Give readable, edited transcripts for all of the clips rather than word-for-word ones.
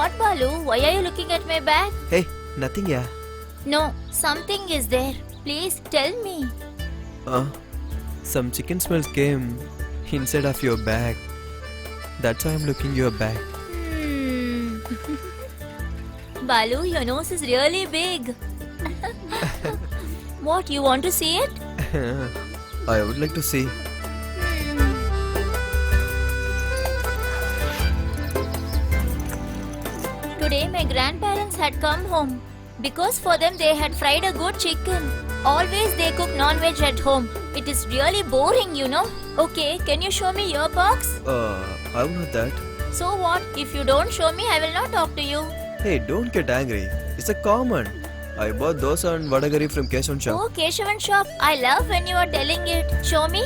What, Balu? Why are you looking at my bag? Hey, nothing, yeah. No, something is there. Please tell me. Some chicken smells came inside of your bag. That's why I'm looking your bag. Balu, your nose is really big. What, you want to see it? I would like to see. Today my grandparents had come home. Because for them they had fried a good chicken. Always they cook non-veg at home. It is really boring, you know. Okay, can you show me your box? I'm not that. So what? If you don't show me, I will not talk to you. Hey, don't get angry. It's a common. I bought dosa and vadagari from Keshavan shop. Oh, Keshavan shop. I love when you are telling it. Show me.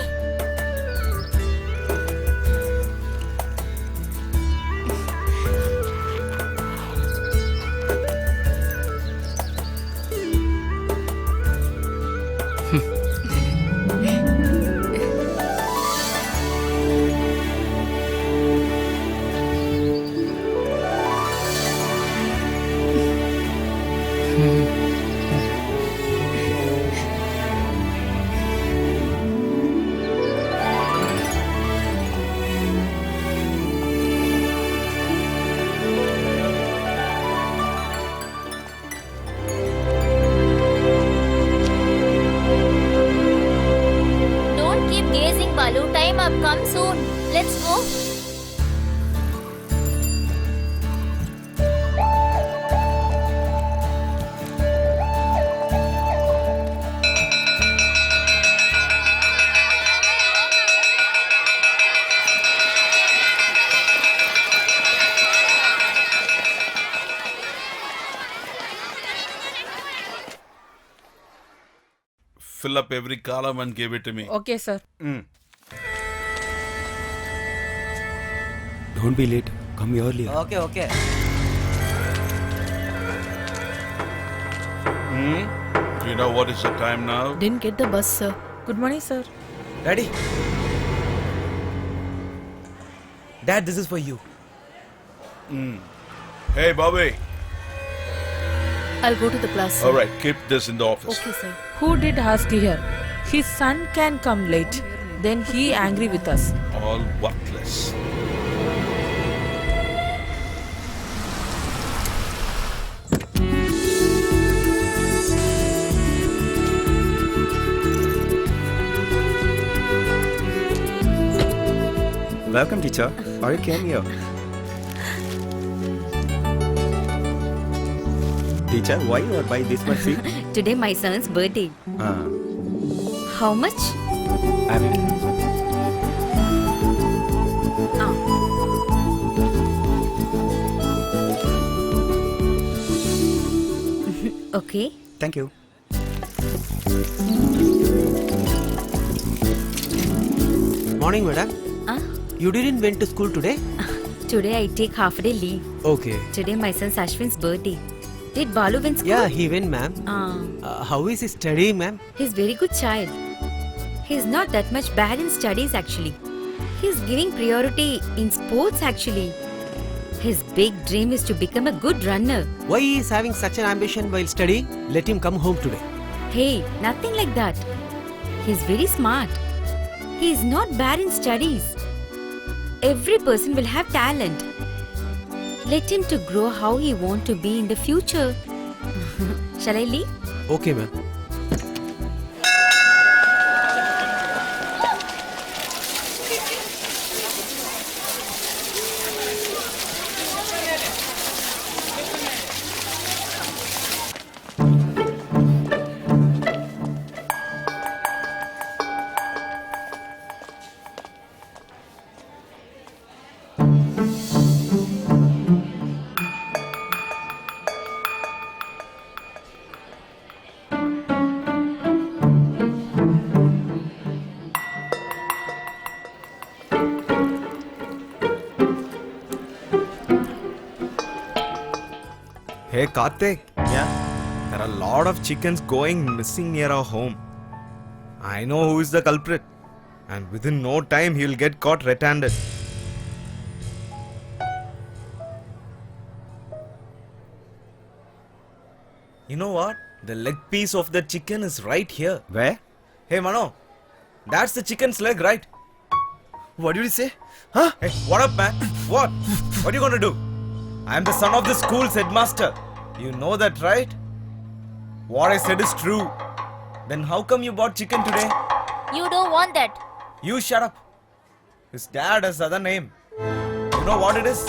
Don't keep gazing, Balu. Time up. Come soon. Let's go. Fill up every column and give it to me. Okay, sir. Don't be late. Come earlier. Okay. Do you know what is the time now? Didn't get the bus, sir. Good morning, sir. Daddy. Dad, this is for you. Hey, Bobby. I'll go to the class, sir. All right, keep this in the office. Okay, sir. Who did ask here? His son can come late. Then he angry with us. All worthless. Welcome, teacher. Or you came here. Teacher, why you are buying this much sweet? Today my son's birthday. How much? I will. Okay. Thank you. Morning, madam. You didn't went to school today? Today I take half a day leave. Okay. Today my son's Ashwin's birthday. Did Balu win school? Yeah, he went, ma'am. How is his study, ma'am? He's very good child. He's not that much bad in studies actually. He's giving priority in sports actually. His big dream is to become a good runner. Why he is having such an ambition while studying? Let him come home today. Hey, nothing like that. He's very smart. He is not bad in studies. Every person will have talent. Let him to grow how he want to be in the future. Shall I leave? Okay, ma'am. Hey Karthik. Yeah? There are a lot of chickens going missing near our home. I know who is the culprit. And within no time he will get caught red-handed. You know what? The leg piece of the chicken is right here. Where? Hey Mano, that's the chicken's leg, right? What did you say? Huh? Hey, what up, man? What? What are you gonna do? I'm the son of the school's headmaster. You know that, right? What I said is true. Then how come you bought chicken today? You don't want that. You shut up. His dad has other name. You know what it is?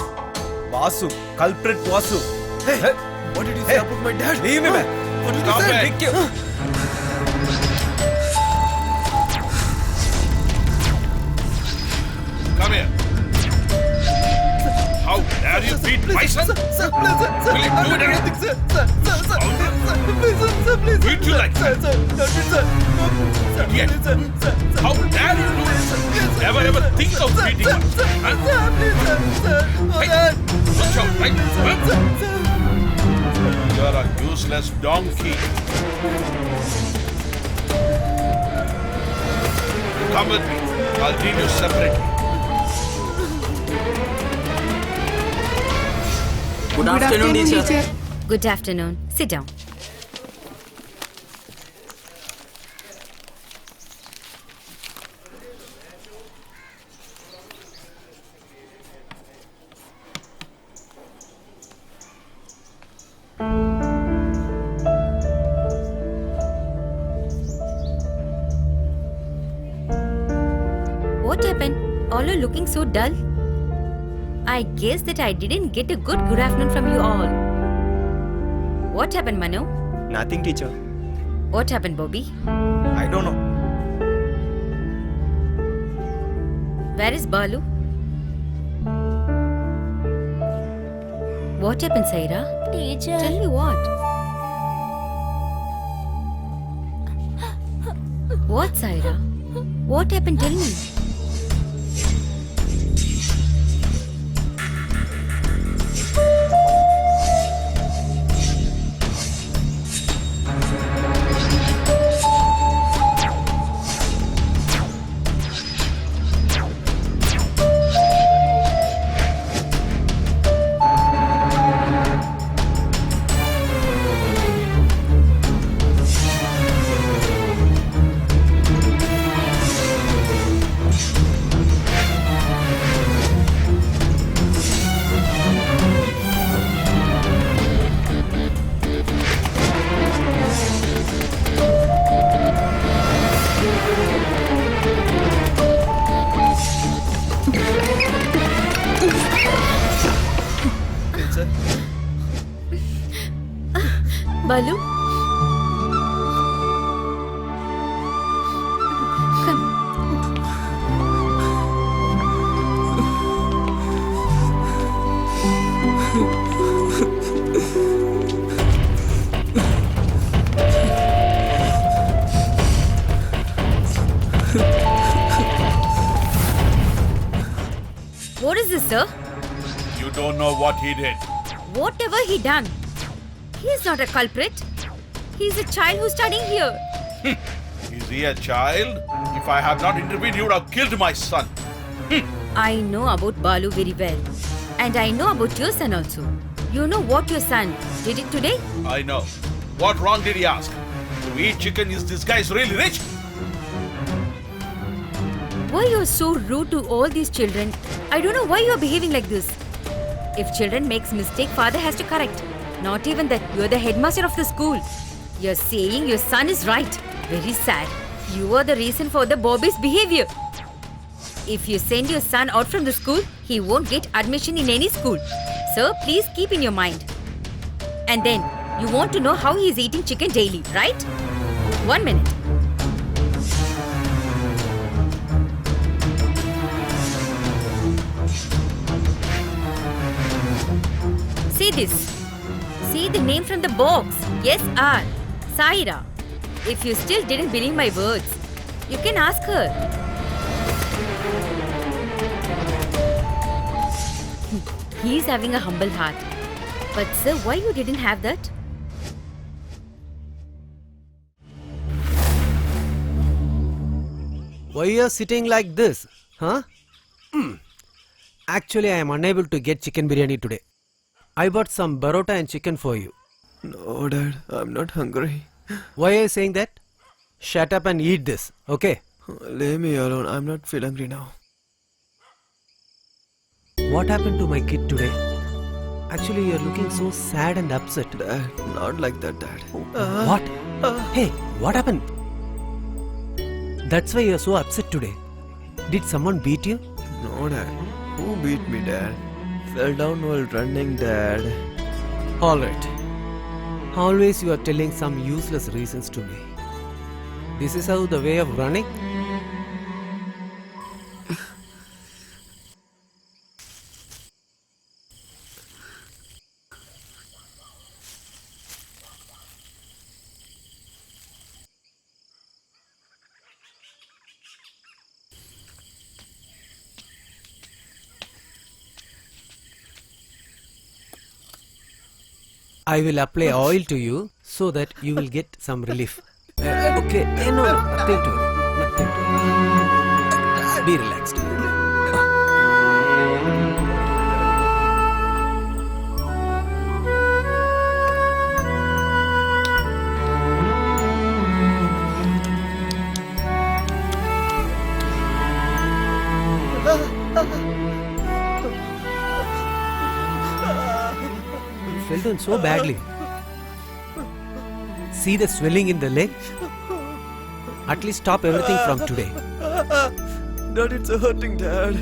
Vasu. Culprit Vasu. Hey, what did you say about my dad? Leave me, man. What did Stop you say? it. Kick you. Come here. How dare you beat my son? Sir, please, sir. Will you do it again? Sir, please, Beat you like that? Idiot. How dare you do it? Never ever think of beating me. Huh? Hey, watch out, right? Huh? You are a useless donkey. Come with me. I'll deal you separately. Good afternoon, teacher. Good afternoon. Sit down. What happened? All are looking so dull. I guess that I didn't get a good afternoon from you all. What happened, Manu? Nothing, teacher. What happened, Bobby? I don't know. Where is Balu? What happened, Saira? Teacher. Tell me what? What, Saira? What happened? Tell me. Balu? Come. What is this, sir? You don't know what he did. Whatever he done, he is not a culprit. He is a child who's studying here. Is he a child? If I had not intervened, you would have killed my son. I know about Balu very well. And I know about your son also. You know what your son did it today? I know. What wrong did he ask? To eat chicken, is this guy really rich? Why you are so rude to all these children? I don't know why you are behaving like this. If children makes mistake, father has to correct. Not even that, you are the headmaster of the school. You are saying your son is right. Very sad. You are the reason for the Bobby's behavior. If you send your son out from the school, he won't get admission in any school. Sir, please keep in your mind. And then, you want to know how he is eating chicken daily, right? 1 minute. See this. See the name from the box. Yes, R. Saira. If you still didn't believe my words, you can ask her. He's having a humble heart. But sir, why you didn't have that? Why you are sitting like this? Huh? Actually, I am unable to get chicken biryani today. I bought some barota and chicken for you. No, Dad, I'm not hungry. Why are you saying that? Shut up and eat this, okay? Leave me alone. I'm not feeling hungry now. What happened to my kid today? Actually, you're looking so sad and upset. Dad, not like that, Dad. What? Hey, what happened? That's why you're so upset today. Did someone beat you? No, Dad. Who beat me, Dad? Fell down while running, Dad. Alright. Always you are telling some useless reasons to me. This is how the way of running? I will apply oil to you so that you will get some relief. Okay, no, nothing to worry. Nothing to worry. Be relaxed. You fell down so badly. See the swelling in the leg? At least stop everything from today. Dad, it's hurting, Dad.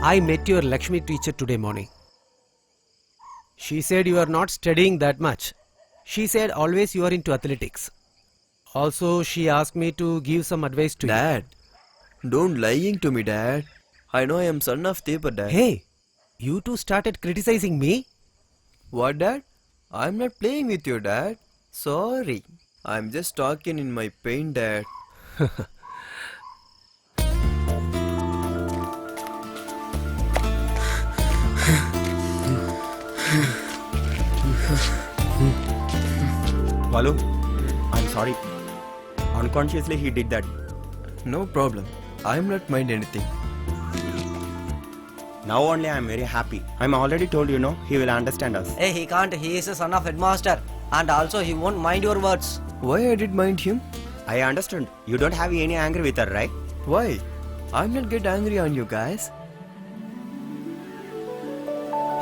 I met your Lakshmi teacher today morning. She said you are not studying that much. She said always you are into athletics. Also, she asked me to give some advice to Dad, don't lying to me, Dad. I know I am son of Deepa, you. Dad. Hey, you two started criticizing me? What, Dad? I'm not playing with you, Dad. Sorry. I'm just talking in my pain, Dad. Valu, I'm sorry. Unconsciously he did that. No problem. I'm not mind anything. Now only I'm very happy. I'm already told you know he will understand us. Hey, he can't. He is a son of headmaster. And also he won't mind your words. Why I did mind him? I understand. You don't have any anger with her, right? Why? I'm not get angry on you guys.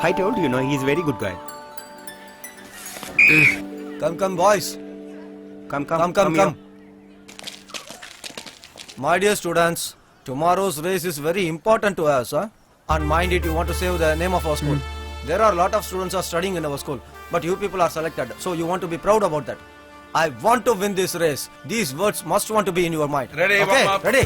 I told you know he's very good guy. Come, boys. Come here. My dear students, tomorrow's race is very important to us. And mind it, you want to save the name of our school. There are a lot of students are studying in our school. But you people are selected. So you want to be proud about that. I want to win this race. These words must want to be in your mind. Ready, okay? warm up. Ready?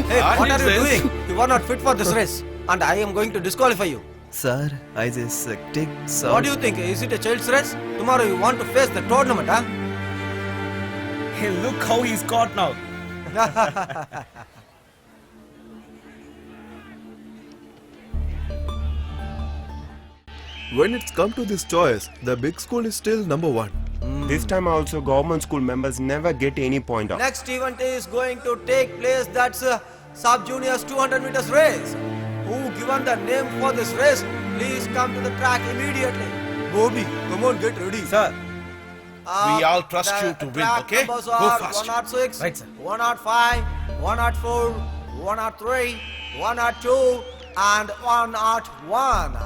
Hey, what are you doing? You are not fit for this race. And I am going to disqualify you. Sir, I just take some... What do you think? Is it a child's race? Tomorrow you want to face the tournament, huh? Hey, look how he's caught now. When it's come to this choice, the big school is still number one. This time also government school members never get any point off. Next event is going to take place. That's sub-juniors 200 meters race. Who given the name for this race? Please come to the track immediately. Bobby, come on, get ready. Sir, We all trust you to win, okay? Go fast. 106, Right, sir. 105, 104, 103, 102, and 101.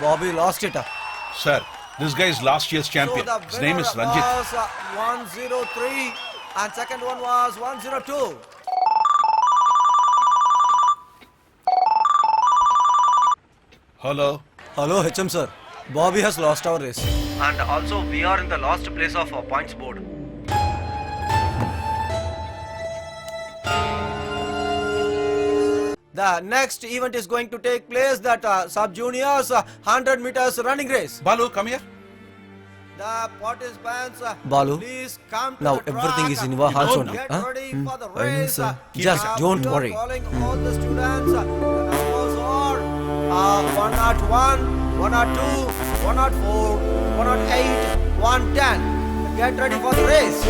Bobby lost it. Sir, this guy is last year's champion. So the His name is winner Ranjit. was 103 and second one was 102. Hello. Hello, HM sir. Bobby has lost our race. And also we are in the last place of points board. The next event is going to take place that sub-juniors 100 meters running race. Balu, come here. The participants, Balu, please come to now the track. everything is in your hands only, Get huh? ready for the I know, race. sir. Just don't After worry. calling all the students, the numbers are 101, 102, 104, 108, 110. Get ready for the race.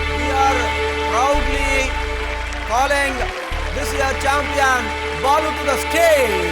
We are proudly calling this year's champion Balu to the stage.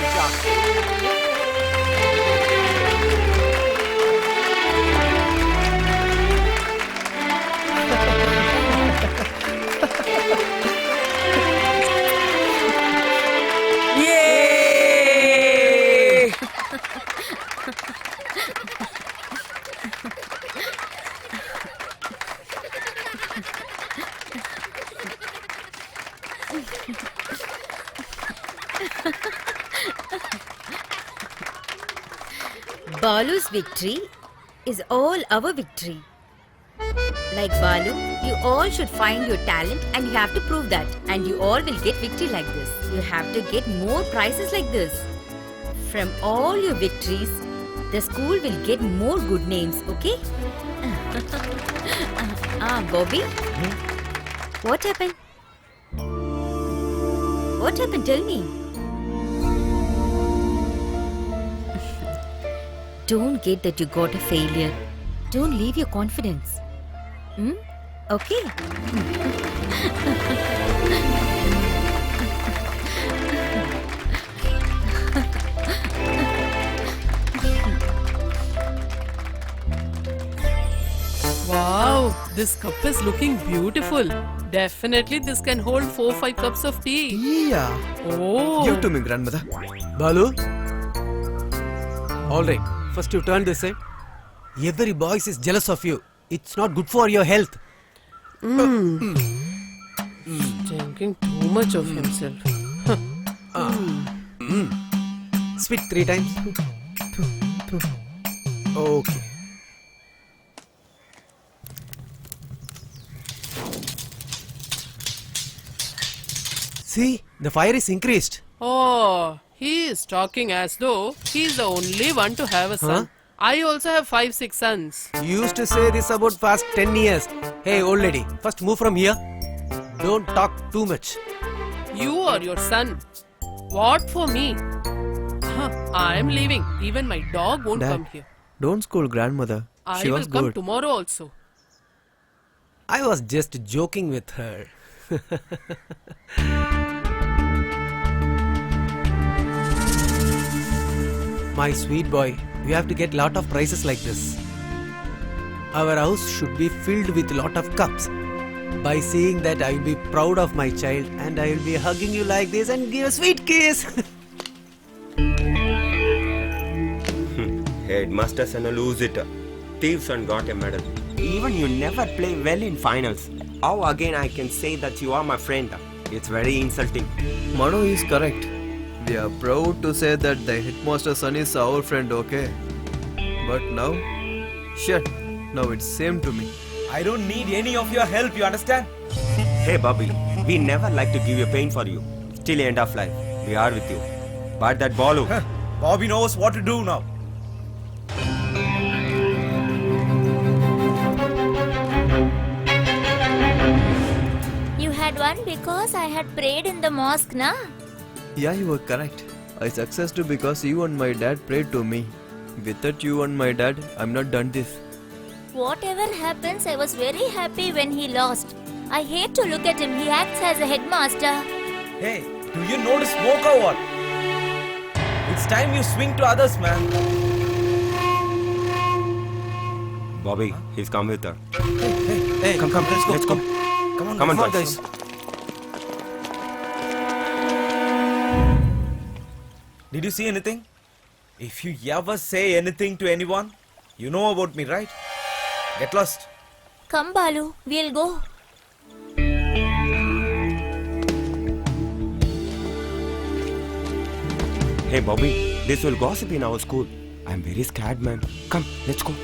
Balu's victory is all our victory. Like Balu, you all should find your talent and you have to prove that. And you all will get victory like this. You have to get more prizes like this. From all your victories, the school will get more good names, okay? Bobby? What happened? What happened? Tell me. Don't get that you got a failure. Don't leave your confidence. Okay? Wow, this cup is looking beautiful. Definitely this can hold 4-5 cups of tea. Yeah. Oh. Give to me, grandmother. Balu? Alright, first you turn this side. Every boy is jealous of you. It's not good for your health. Drinking too much of himself. Spit 3 times. Okay. See, the fire is increased. Oh, he is talking as though he is the only one to have a son. I also have 5-6 sons. You used to say this about past 10 years. Hey, old lady, first move from here. Don't talk too much. You or your son? What for me? I am leaving. Even my dog won't Dad, come here. Don't scold grandmother. I She will was come good. tomorrow also. I was just joking with her. My sweet boy, you have to get lot of prizes like this. Our house should be filled with lot of cups. By seeing that, I will be proud of my child and I will be hugging you like this and give a sweet kiss. Headmaster son lose it. Thief son got a medal. Even you never play well in finals. How again I can say that you are my friend? It's very insulting. Manu is correct. We are proud to say that the headmaster's son is our friend, okay? But now, sure, now it's same to me. I don't need any of your help, you understand? Hey Bobby, we never like to give you pain for you. Till end of life, we are with you. But that Balu, Bobby knows what to do now. You had one won because I had prayed in the mosque, na? Yeah, you were correct. I successed because you and my dad prayed to me. Without you and my dad, I'm not done this. Whatever happens, I was very happy when he lost. I hate to look at him. He acts as a headmaster. Hey, do you know the smoke or what? It's time you swing to others, man. Bobby, he's come with her. Hey, Come, let's go. let's go. Come on, boys. guys. Did you see anything? If you ever say anything to anyone, you know about me, right? Get lost. Come, Balu, we'll go. Hey, Bobby, this will gossip in our school. I'm very scared, man. Come, let's go.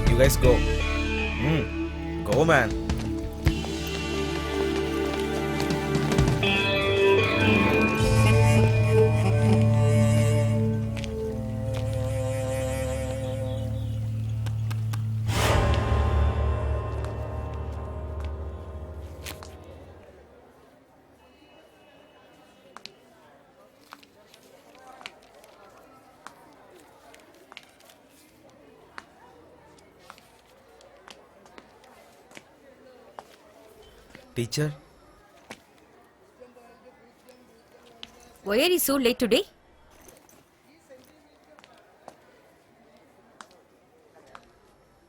You guys go. Go, man. Teacher, Why are you so late today?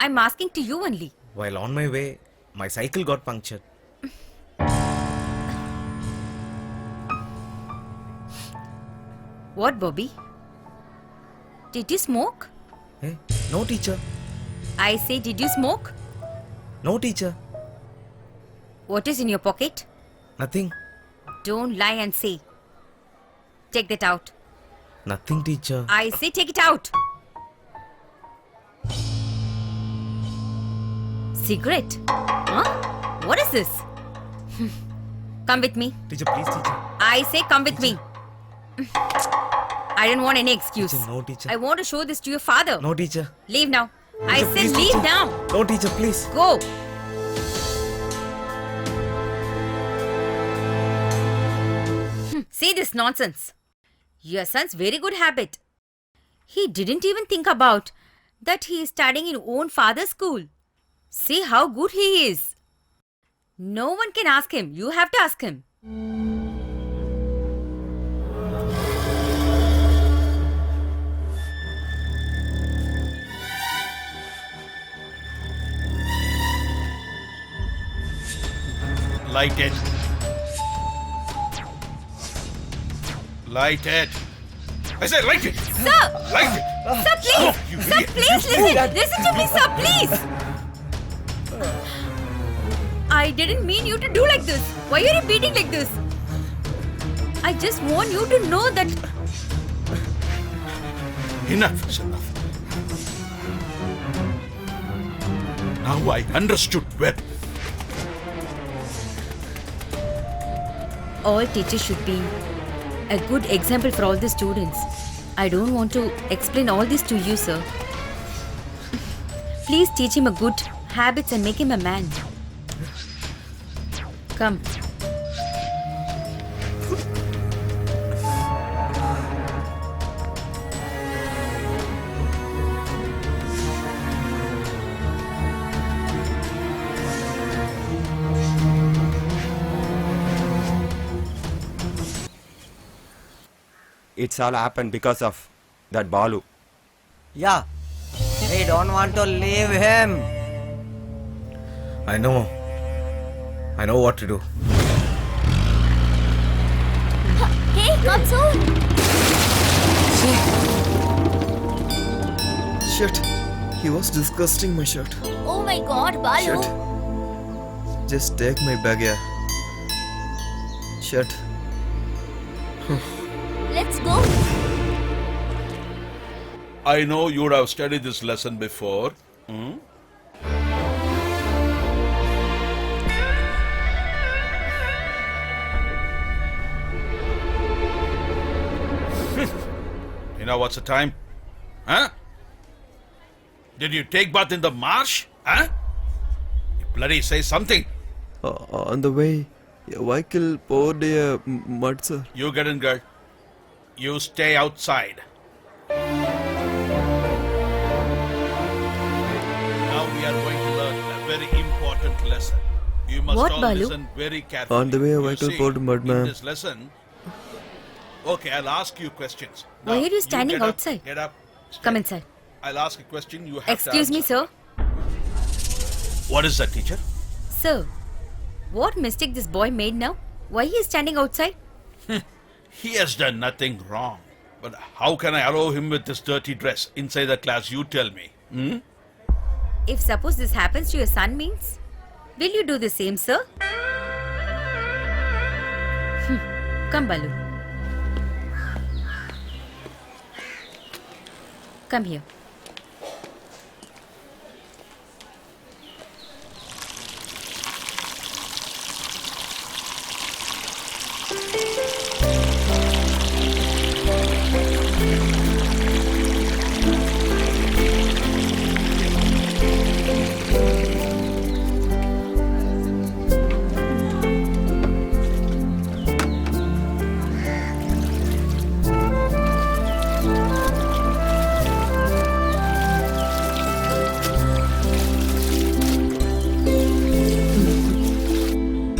I'm asking to you only. while on my way, my cycle got punctured. What, Bobby? Did you smoke? Hey, no, teacher. I say, did you smoke? No, teacher. What is in your pocket? Nothing. Don't lie and say. Take that out. Nothing, teacher. I say, take it out. Cigarette? Huh? What is this? Come with me. Teacher, please, teacher. I say, come with me. I don't want any excuse. Teacher, no, teacher. I want to show this to your father. No, teacher. Leave now. I Teacher, said please, leave teacher. now. No, teacher, please. Go. See this nonsense. Your son's very good habit. He didn't even think about that he is studying in own father's school. See how good he is. No one can ask him. You have to ask him. Light it. Light it. I said light it. Sir! Light it. Sir, please! you Sir, idiot. please listen! Listen to me, sir, please! I didn't mean you to do like this. Why are you beating like this? I just want you to know that... Enough is enough. Now I understood well. All teachers should be a good example for all the students. I don't want to explain all this to you, sir. Please teach him a good habits and make him a man. Come. It's all happened because of that Balu. Yeah. We don't want to leave him. I know. I know what to do. Hey, come soon. Shit. He was disgusting my shirt. Oh my God, Balu. Shit. Just take my bag, yeah. Shit. Let's go. I know you would have studied this lesson before. Hmm? You know what's the time? Huh? Did you take bath in the marsh? Huh? You bloody say something. On the way, a vehicle poured a mud, sir. You get in, girl. You stay outside. Now we are going to learn a very important lesson. You must What, all Balu? listen very carefully. On the way, a You vehicle see, poured mud, in ma'am. this lesson, okay, I'll ask you questions. Why Now, are you standing get up, outside? Get up. Come Stay. inside. I'll ask a question. You have to Excuse me, answer. sir. What is that, teacher? Sir, what mistake this boy made now? Why he is standing outside? He has done nothing wrong. But how can I allow him with this dirty dress inside the class? You tell me. If suppose this happens to your son means, will you do the same, sir? Come, Balu. Come here.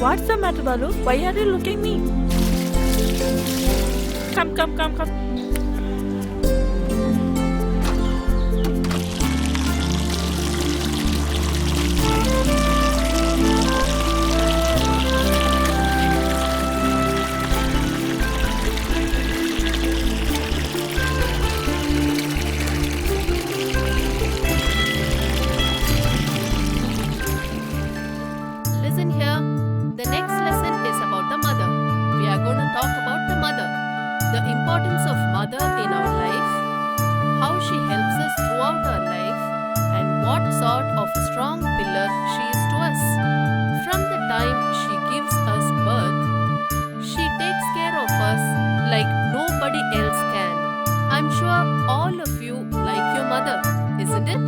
What's the matter, Balu? Why are you looking me? Come. Listen here. The next lesson is about the mother. We are going to talk about the mother. The importance of mother in our life, how she helps us throughout our life, and what sort of a strong pillar she is to us. From the time she gives us birth, she takes care of us like nobody else can. I'm sure all of you like your mother, isn't it?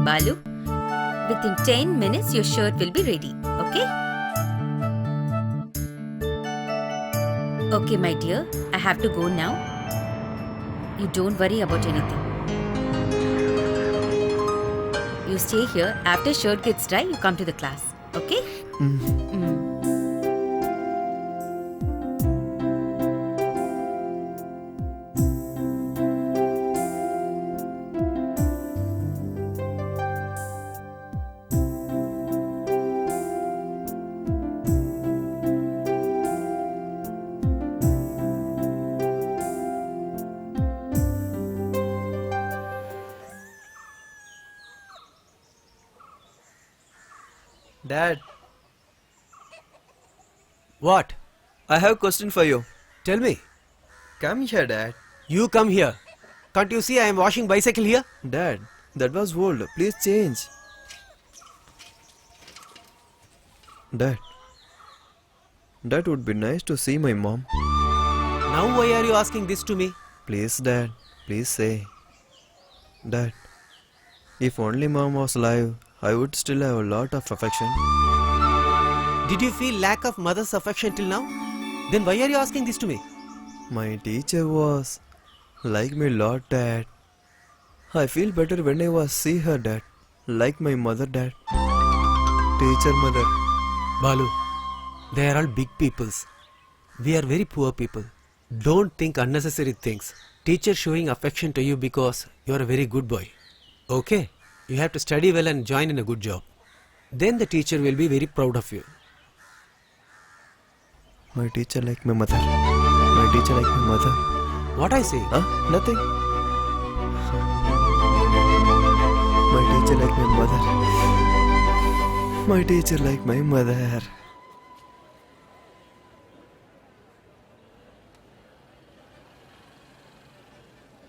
Balu, within 10 minutes your shirt will be ready, okay? Okay, my dear, I have to go now. You don't worry about anything. You stay here. After shirt gets dry, you come to the class, okay? Dad, What? I have a question for you. Tell me. Come here, Dad. You come here. Can't you see I am washing bicycle here? Dad, that was old. Please change. Dad, that would be nice to see my mom. Now why are you asking this to me? Please, Dad. Please say. Dad, if only mom was alive, I would still have a lot of affection. Did you feel lack of mother's affection till now? Then why are you asking this to me? My teacher was like me a lot, Dad. I feel better when I was see her, Dad. Like my mother, Dad. Teacher mother. Balu, they are all big peoples. We are very poor people. Don't think unnecessary things. Teacher showing affection to you because you are a very good boy. Okay? You have to study well and join in a good job. Then the teacher will be very proud of you. My teacher like my mother. My teacher like my mother. What I say? Huh? Nothing. My teacher like my mother. My teacher like my mother.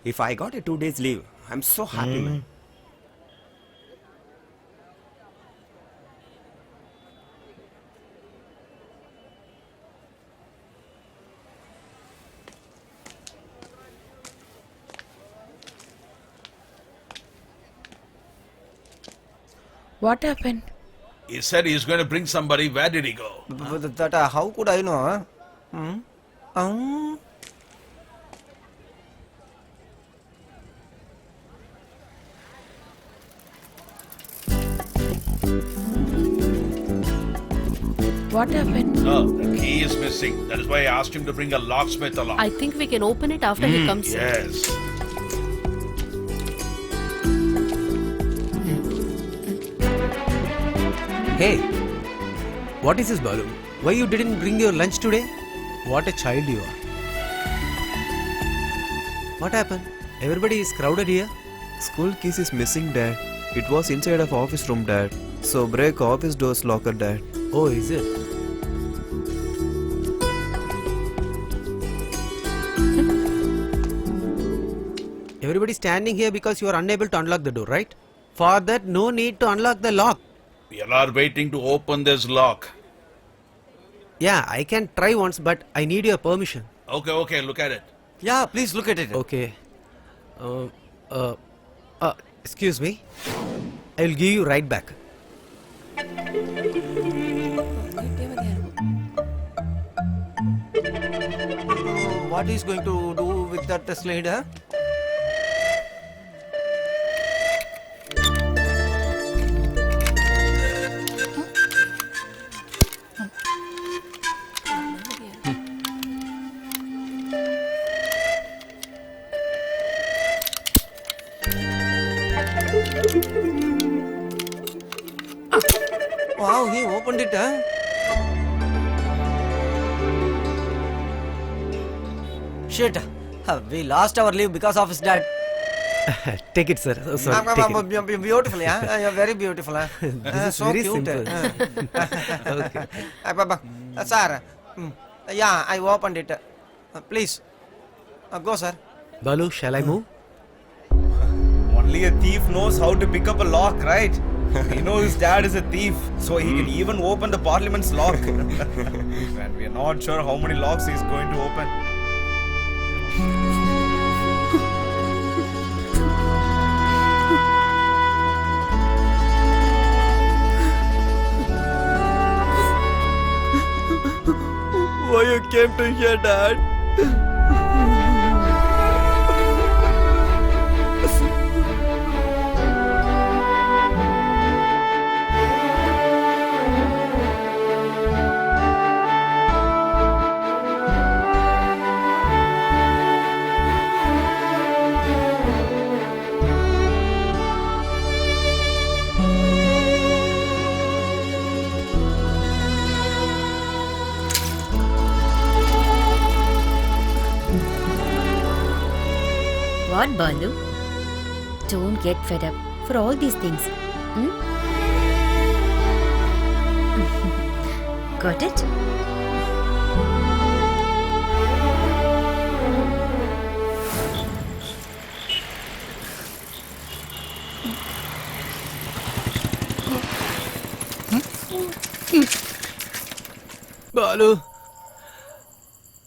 If I got a 2 days leave, I'm so happy, man. What happened? He said he's going to bring somebody. Where did he go? That how could I know? Huh? What happened? Oh, the key is missing. That is why I asked him to bring a locksmith along. I think we can open it after he comes in. Yes. Hey, what is this, Balu? Why you didn't bring your lunch today? What a child you are. What happened? Everybody is crowded here. School keys is missing, Dad. It was inside of office room, Dad. So break office doors locker, Dad. Oh, is it? Everybody standing here because you are unable to unlock the door, right? For that, no need to unlock the lock. We all are waiting to open this lock. Yeah, I can try once, but I need your permission. Okay, look at it. Yeah, please look at it. Okay. Excuse me. I will give you right back. What is going to do with that slide? Huh? Wow, he opened it, huh? Shit, we lost our leave because of his dad. Take it, sir. Oh, sorry, take it. Beautiful, yeah? You're very beautiful, huh? This is so very cute. simple. Okay. Sir, yeah, I opened it. Please, go, sir. Balu, shall I move? Only a thief knows how to pick up a lock, right? He knows his dad is a thief, so he can even open the parliament's lock. And we are not sure how many locks he is going to open. Why you came to here, Dad? What, Balu? Don't get fed up for all these things. Got it?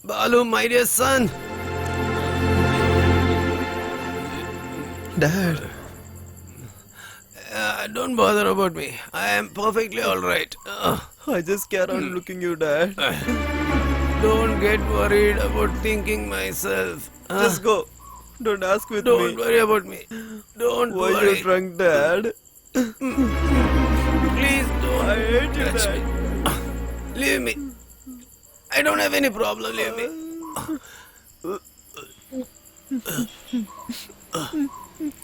Balu, my dear son. Dad. Don't bother about me. I am perfectly alright. I just care on looking you, Dad. Don't get worried about thinking myself. Just go. Don't ask with Don't me. worry about me. Don't Why worry. you drunk, Dad? Please don't. I hate you, touch Dad. me. Leave me. I don't have any problem. Leave me.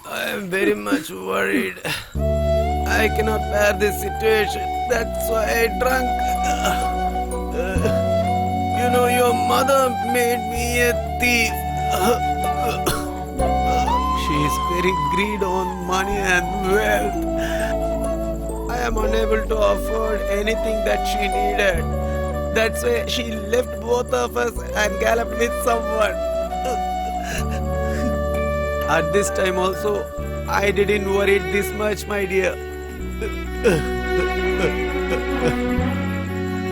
I am very much worried. I cannot bear this situation. That's why I drank. You know, your mother made me a thief. She is very greedy on money and wealth. I am unable to afford anything that she needed. That's why she left both of us and galloped with someone. At this time also, I didn't worry this much, my dear.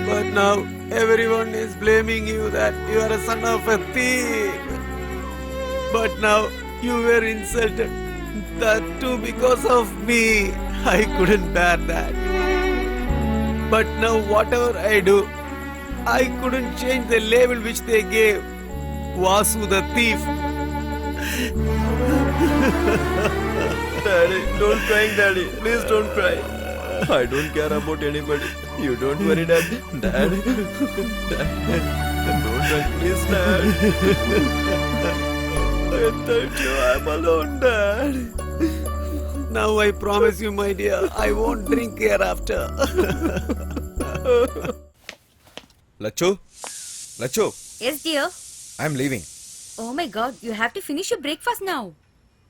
But now everyone is blaming you that you are a son of a thief. But now you were insulted. That too because of me. I couldn't bear that. But now whatever I do, I couldn't change the label which they gave. Vasu the thief. Daddy, don't cry, Daddy. Please don't cry. I don't care about anybody. You don't worry, Dad. Dad. Don't cry, please, Dad. Without you, I'm alone, Dad. Now I promise you, my dear, I won't drink hereafter. Lachu? Lachu, Yes, dear. I'm leaving. Oh my god, you have to finish your breakfast now.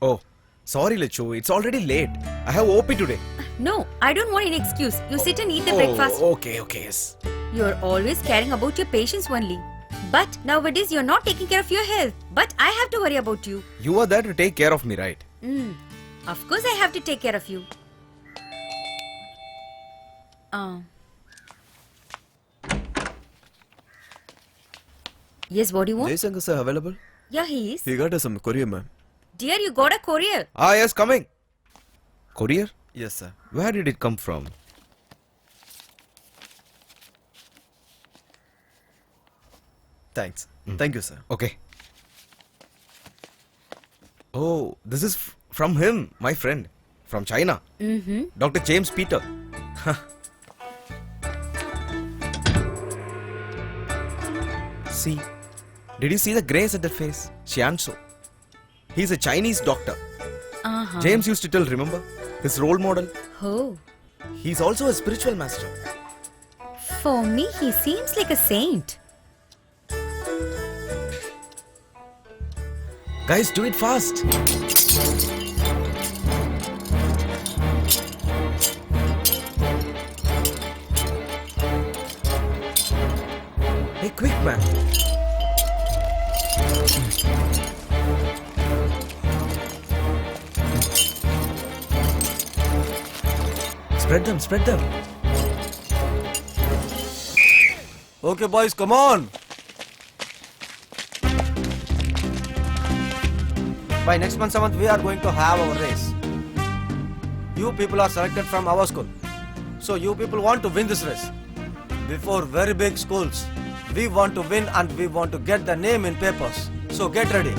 Oh, sorry, Lachu. It's already late. I have OP today. No, I don't want any excuse. You sit and eat the breakfast. Okay, yes. You're always caring about your patients only. But nowadays you're not taking care of your health. But I have to worry about you. You are there to take care of me, right? Of course I have to take care of you. Yes, what do you want? Jaishankar sir available? Yeah, he is. He got us some courier, ma'am. Dear, you got a courier. Ah, yes, coming. Courier? Yes, sir. Where did it come from? Thanks. Thank you, sir. Okay. Oh, this is from him, my friend. From China. Dr. James Peter. See, did you see the grace at the face? Xianzhou. He's a Chinese doctor. James used to tell, remember? His role model. Oh. He's also a spiritual master. For me, he seems like a saint. Guys, do it fast. Hey, quick, man. Spread them, spread them. Okay, boys, come on. By next month 7th, we are going to have our race. You people are selected from our school. So you people want to win this race. Before very big schools. We want to win and we want to get the name in papers. So get ready.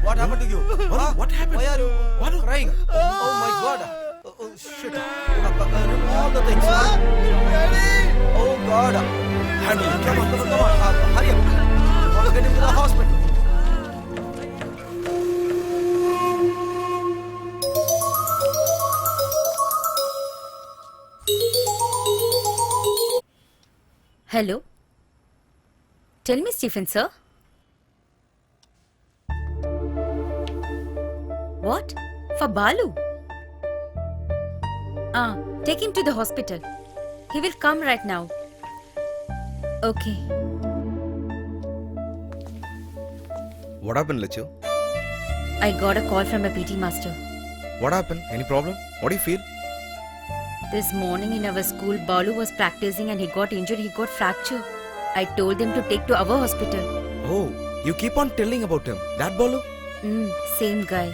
What happened to you? What happened? Why are you crying? Oh my god. Oh shit. Remove all the things. Oh god. Handle it. Come on. Hurry up. We want to get him to the hospital. Hello? Tell me, Stephen, sir. What? For Balu? Take him to the hospital. He will come right now. Okay. What happened, Lachu? I got a call from a PT master. What happened? Any problem? What do you feel? This morning in our school, Balu was practicing and he got injured, he got fracture. I told them to take to our hospital. Oh, you keep on telling about him. That Balu? Same guy.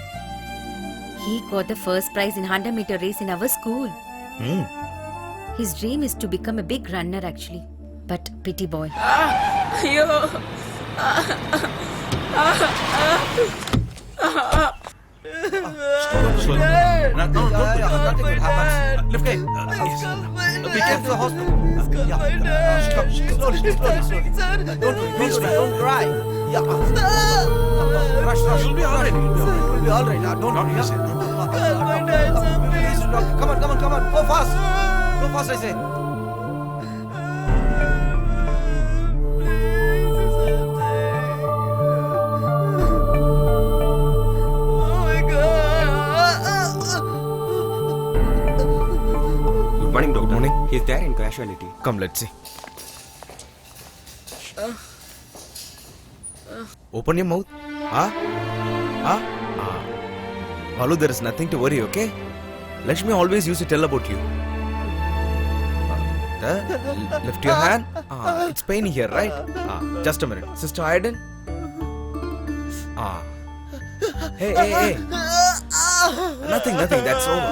He got the first prize in 100-meter race in our school. His dream is to become a big runner actually. But pity boy. అయ్యో Nothing will happen. Lift it. We came to the hospital. Yeah. Slowly. Don't worry. Don't cry. Yeah. Rush. You'll be alright. You'll be alright. Don't worry. Please, doctor. Come on. Go fast, I say. Good morning, doctor. Morning. He's there in casualty. Come, let's see. Open your mouth. Balu, there is nothing to worry, okay? Lakshmi always used to tell about you. Lift your hand. It's paining here, right? Just a minute. Sister Aiden? Hey. Nothing. That's over.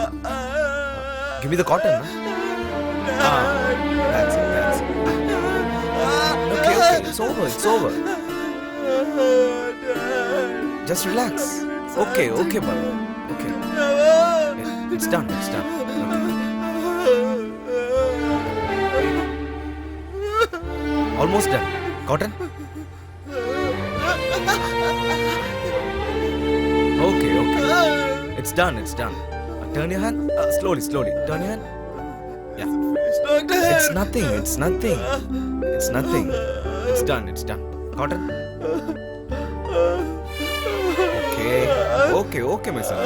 Give me the cotton. That's it. Okay. It's over. Just relax. Okay, Balu. Okay. It's done. Okay. Almost done. Cotton? Okay. It's done. Turn your hand. Slowly. Turn your hand. Yeah. It's nothing. It's done. Cotton? Okay, my son.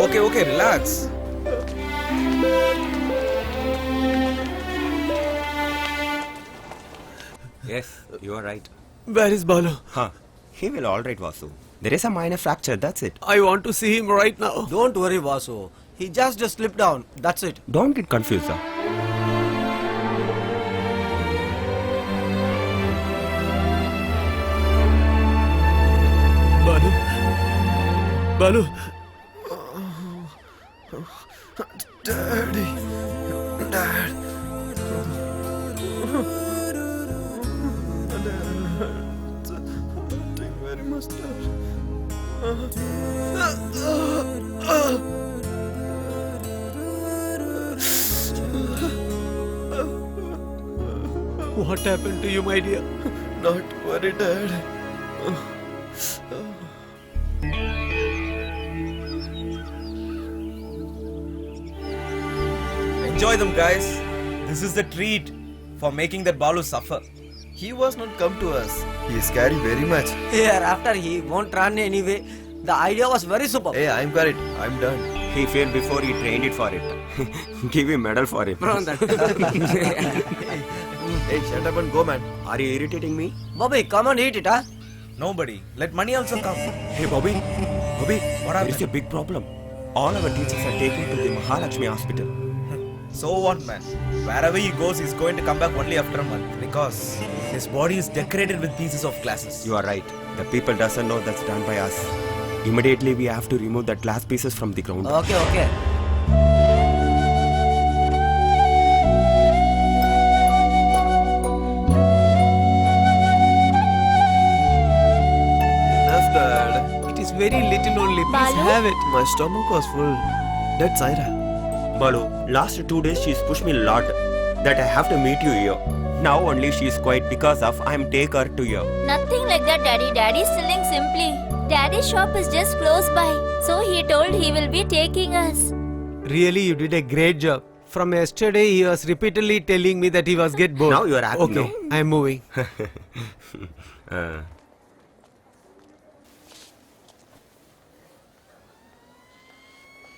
Okay, relax. Yes, you are right. Where is Balu? He will alright, Vasu. There is a minor fracture, that's it. I want to see him right now. Don't worry, Vasu. He just slipped down. That's it. Don't get confused, sir. Balu. Daddy. Dad. Hurting very much, Dad. What happened to you, my dear? Not worry, Dad. Enjoy them, guys. This is the treat for making that Balu suffer. He was not come to us. He is scary very much. Hereafter, he won't run anyway. The idea was very super. Hey, I'm got it. I'm done. He failed before he trained it for it. Give him medal for it. Hey, shut up and go, man. Are you irritating me? Bobby, come and eat it, huh? Nobody. Let money also come. Hey, Bobby, What there happened? is a big problem. All our teachers are taken to the Mahalakshmi hospital. So what, man? Wherever he goes, he's going to come back only after a month because his body is decorated with pieces of glasses. You are right. The people doesn't know that's done by us. Immediately we have to remove the glass pieces from the ground. Okay. Enough, Dad. It is very little only. Please Balu? have it. My stomach was full. That's Zaira. Balu, last 2 days she's pushed me a lot that I have to meet you here. Now only she's quiet because of I'm take her to here. Nothing like that, Daddy. Daddy's selling simply. Daddy's shop is just close by. So he told he will be taking us. Really, you did a great job. From yesterday, he was repeatedly telling me that he was get bored. Now you are happy, Okay, no? I am moving.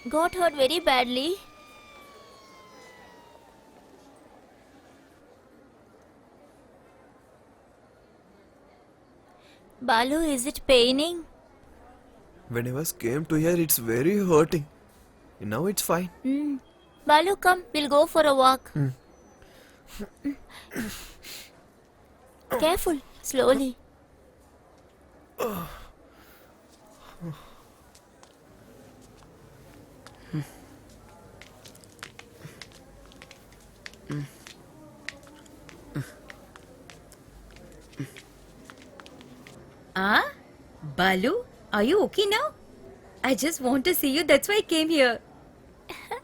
Got hurt very badly. Balu, is it paining? When I was came to here, it's very hurting. Now it's fine. Balu, come. We'll go for a walk. Careful. Slowly. Ah, Balu, are you okay now? I just want to see you, that's why I came here.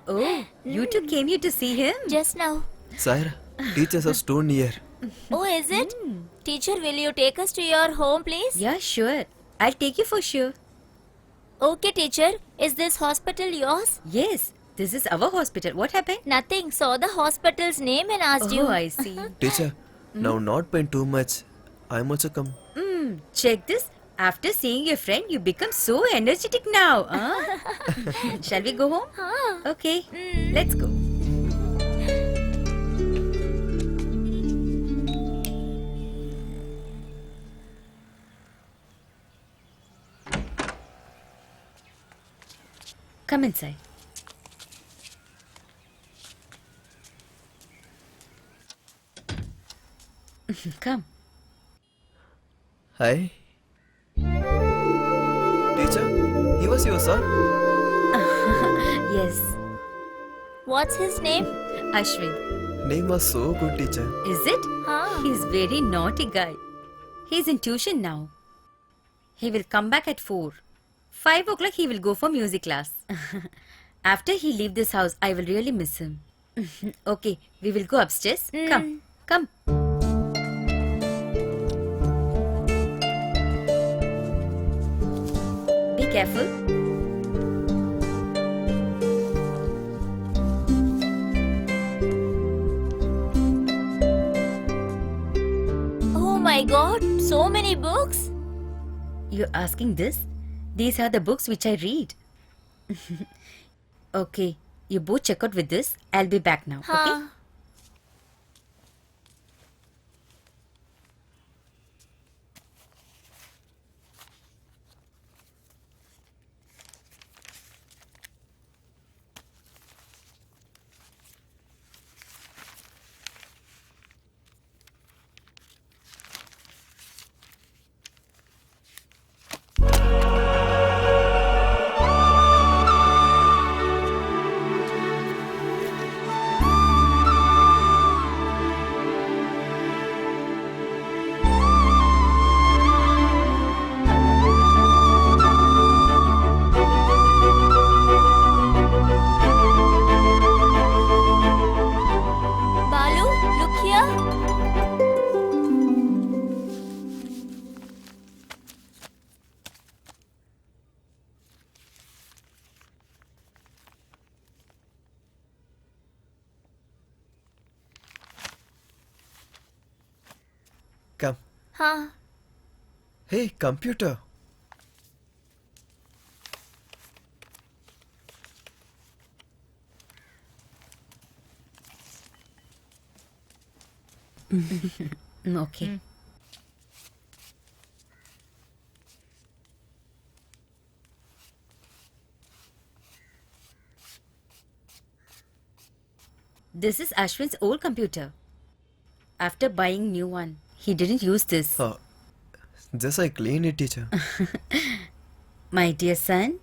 Oh, you two came here to see him? Just now. Saira, teachers are stone here. Oh, is it? Teacher, will you take us to your home, please? Yeah, sure. I'll take you for sure. Okay, teacher. Is this hospital yours? Yes, this is our hospital. What happened? Nothing. Saw the hospital's name and asked you. Oh, I see. Teacher, now not pain too much. I'm also come. Check this. After seeing your friend, you become so energetic now. Huh? Shall we go home? Okay, let's go. Come inside. Come. Hi. Teacher, he was your son? Yes, What's his name? Ashwin. Name was so good, teacher. Is it? Huh. He's very naughty guy. He's in tuition now. He will come back at 4. 5 o'clock he will go for music class. After he leave this house, I will really miss him. Okay, we will go upstairs. Come, come. Be careful. Oh my god, so many books. You're asking this? These are the books which I read. Okay, you both check out with this. I'll be back now. Okay? Huh. Balu, look here. Come. Huh. Hey, computer. Okay. This is Ashwin's old computer. After buying new one, he didn't use this. Just I clean it, teacher. My dear son,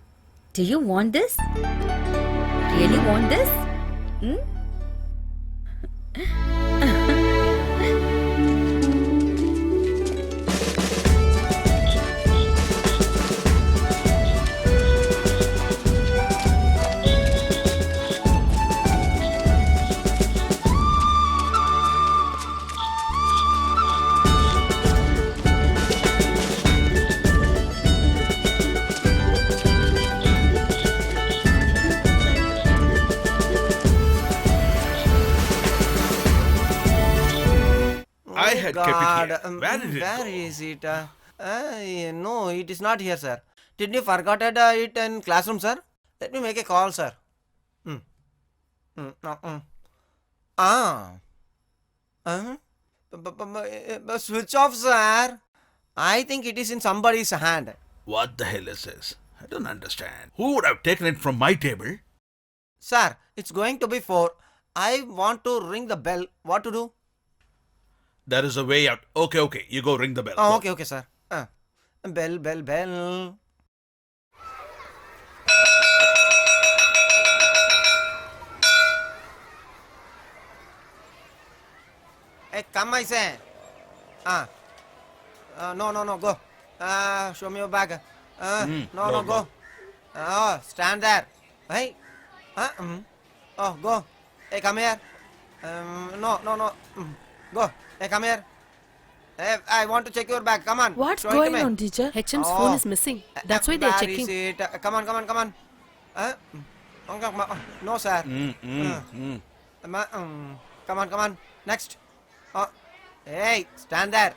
do you want this? Really want this? Hmm? I had kept it here. Where did it Where go? is it? No, it is not here, sir. Did you forgot it in classroom, sir? Let me make a call, sir. Switch off, sir. I think it is in somebody's hand. What the hell is this? I don't understand. Who would have taken it from my table? Sir, it's going to be 4. I want to ring the bell. What to do? There is a way out. Okay. You go ring the bell. Oh, Go. okay, sir. Bell. Hey, come, I say. No, go. Show me your bag. No, go. Stand there. Hey. Oh, go. Hey, come here. No. Go. Hey, come here. Hey, I want to check your bag. Come on. What's Show it to going me. on, teacher? HM's phone is missing. That's why they're Where checking. is it? Come on. No, sir. Come on. Next. Hey, stand there.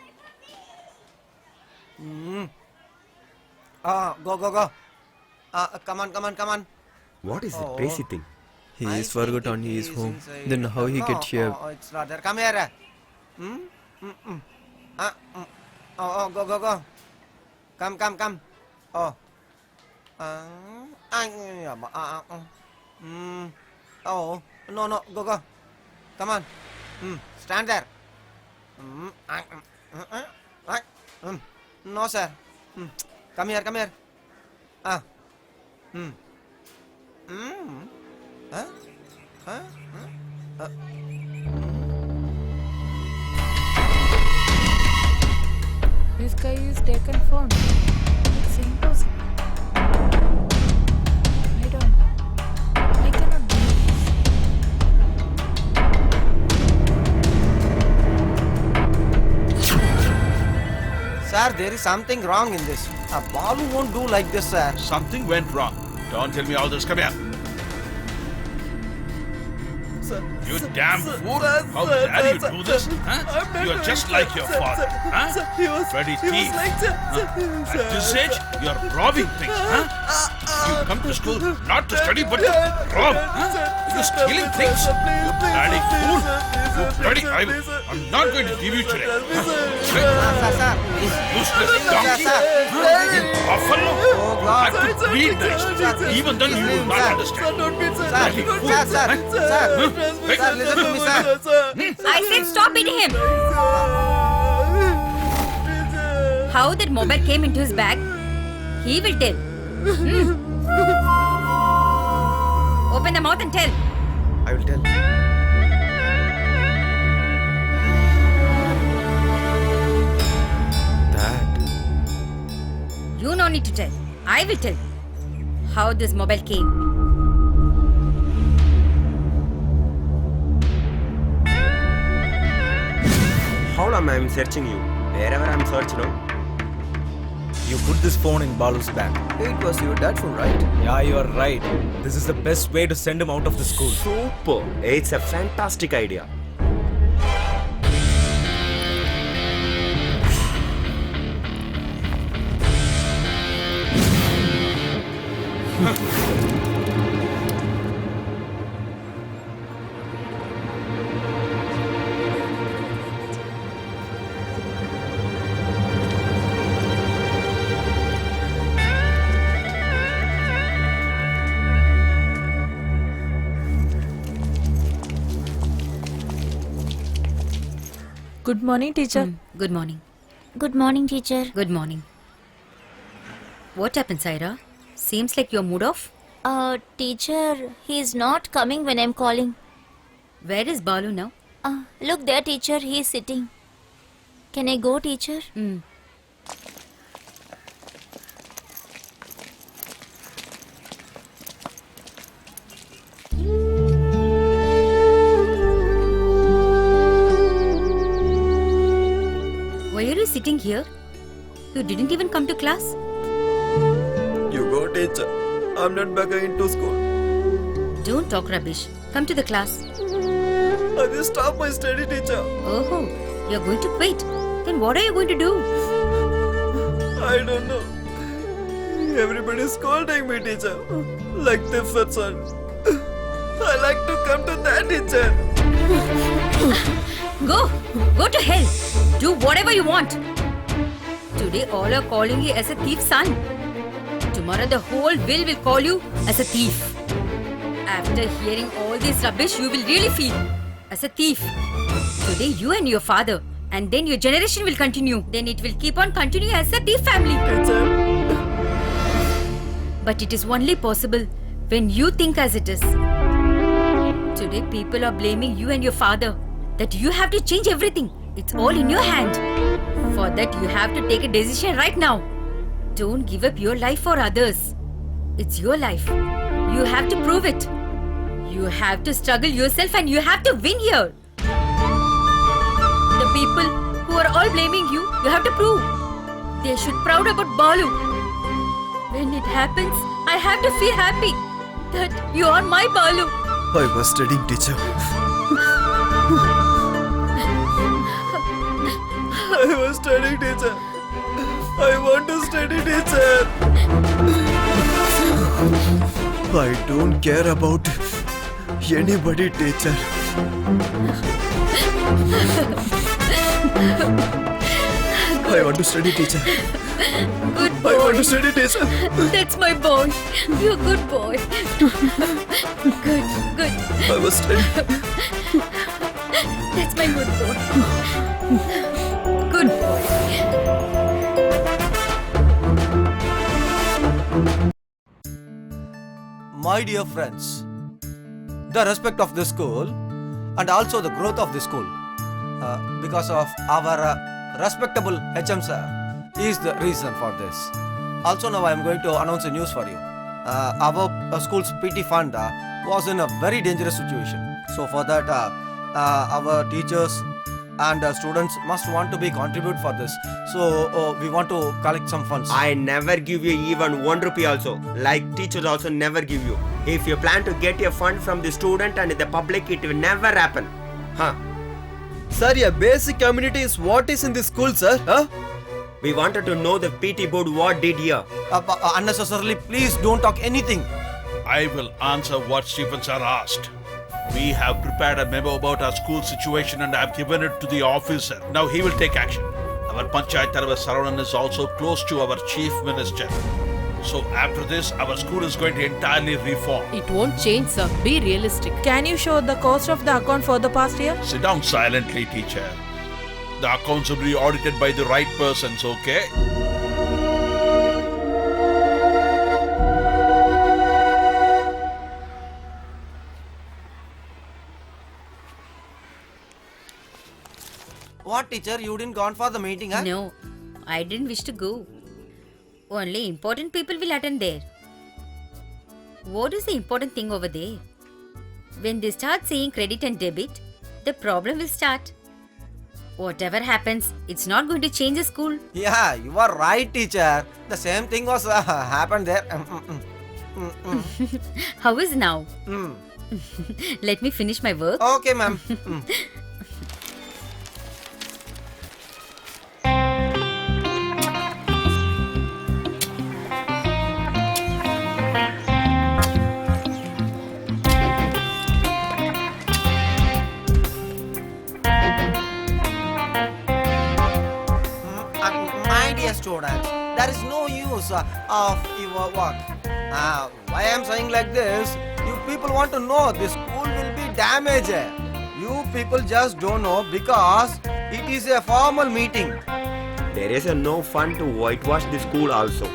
Go. Come on. What is Oh. it, crazy thing? He I is forgot think on it his is home. inside. Then how he No, get here? it's not there. Come here. Go. Come. Oh. Oh. No. Go. Come on. Stand there. No, sir. Come here. This guy is taken phone. It's impossible. I cannot do Sir, there is something wrong in this. Balu won't do like this, sir. Something went wrong. Don't tell me all this. Come here. You damn fool! How dare you do this? Huh? You're just like your father. Huh? Bloody thief. At this age, you're robbing things. Huh? You come to school not to study but to rob. Huh? You're stealing things. You bloody fool. You bloody... I'm not going to give you today. Sir. Useless donkey. Huh? You buffalo. I could beat nice. Even then you will not understand. Bloody fool. Sir. Hey. Sir, listen to me, sir. I said stop beating him. How that mobile came into his bag, he will tell. Open the mouth and tell. I will tell. You no need to tell. I will tell. How this mobile came. How long I'm searching you? Wherever I'm searching now. You put this phone in Balu's bag. It was your dad phone, right? Yeah, you're right. This is the best way to send him out of the school. Super. It's a fantastic idea. Good morning, teacher. Good morning. Good morning, teacher. Good morning. What happened, Saira? Seems like you're mood off. Teacher, he's not coming when I'm calling. Where is Balu now? Look there, teacher. He's sitting. Can I go, teacher? Why are you sitting here? You didn't even come to class. You go, teacher. I'm not back into school. Don't talk rubbish. Come to the class. I will stop my study, teacher. Oh, you're going to quit. Then what are you going to do? I don't know. Everybody is scolding me, teacher. Like this person. I like to come to that teacher. Go to hell. Do whatever you want. Today all are calling you as a thief, son. Tomorrow the whole will call you as a thief. After hearing all this rubbish, you will really feel as a thief. Today you and your father, and then your generation will continue. Then it will keep on continuing as a thief family. But it is only possible when you think as it is. Today people are blaming you and your father that you have to change everything. It's all in your hand. For that, you have to take a decision right now. Don't give up your life for others. It's your life. You have to prove it. You have to struggle yourself and you have to win here. The people who are all blaming you, you have to prove. They should proud about Balu. When it happens, I have to feel happy that you are my Balu. I was studying, teacher. I was studying, teacher. I want to study, teacher. I don't care about anybody, teacher. I want to study, teacher. Good boy. I want to study, teacher. That's my boy. You're a good boy. Good, good. I was studying. That's my good boy. Good boy. My dear friends, the respect of this school and also the growth of this school because of our respectable HM sir is the reason for this. Also now I am going to announce a news for you. Our school's PT fund was in a very dangerous situation. So for that our teachers and students must want to be contribute for this. So we want to collect some funds. I never give you even 1 rupee also. Like teachers also never give you. If you plan to get a fund from the student and the public, it will never happen. Huh? Sir, your basic community is what is in this school, sir? Huh? We wanted to know the PT board what did here. Unnecessarily, please don't talk anything. I will answer what Stephen sir asked. We have prepared a memo about our school situation and I have given it to the officer. Now he will take action. Our Panchayat தலைவர் Saravanan is also close to our chief minister. So after this, our school is going to entirely reform. It won't change, sir. Be realistic. Can you show the cost of the account for the past year? Sit down silently, teacher. The accounts will be audited by the right persons, okay? What teacher, you didn't gone for the meeting, huh? No, I didn't wish to go. Only important people will attend there. What is the important thing over there? When they start saying credit and debit, the problem will start. Whatever happens, it's not going to change the school. Yeah, you are right, teacher. The same thing was happened there. How is now? Let me finish my work. Okay, ma'am. My dear students, there is no use of your work. Why I am saying like this? You people want to know this school will be damaged. You people just don't know because it is a formal meeting. There is no fund to whitewash the school also.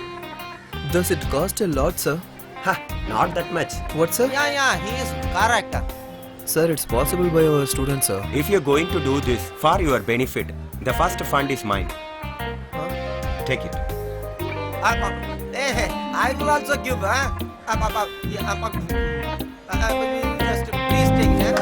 Does it cost a lot, sir? Ha, not that much. What, sir? Yeah, he is correct. Sir, it's possible by our students, sir. If you're going to do this for your benefit, the first fund is mine. Take it. I will also give. Just please take it.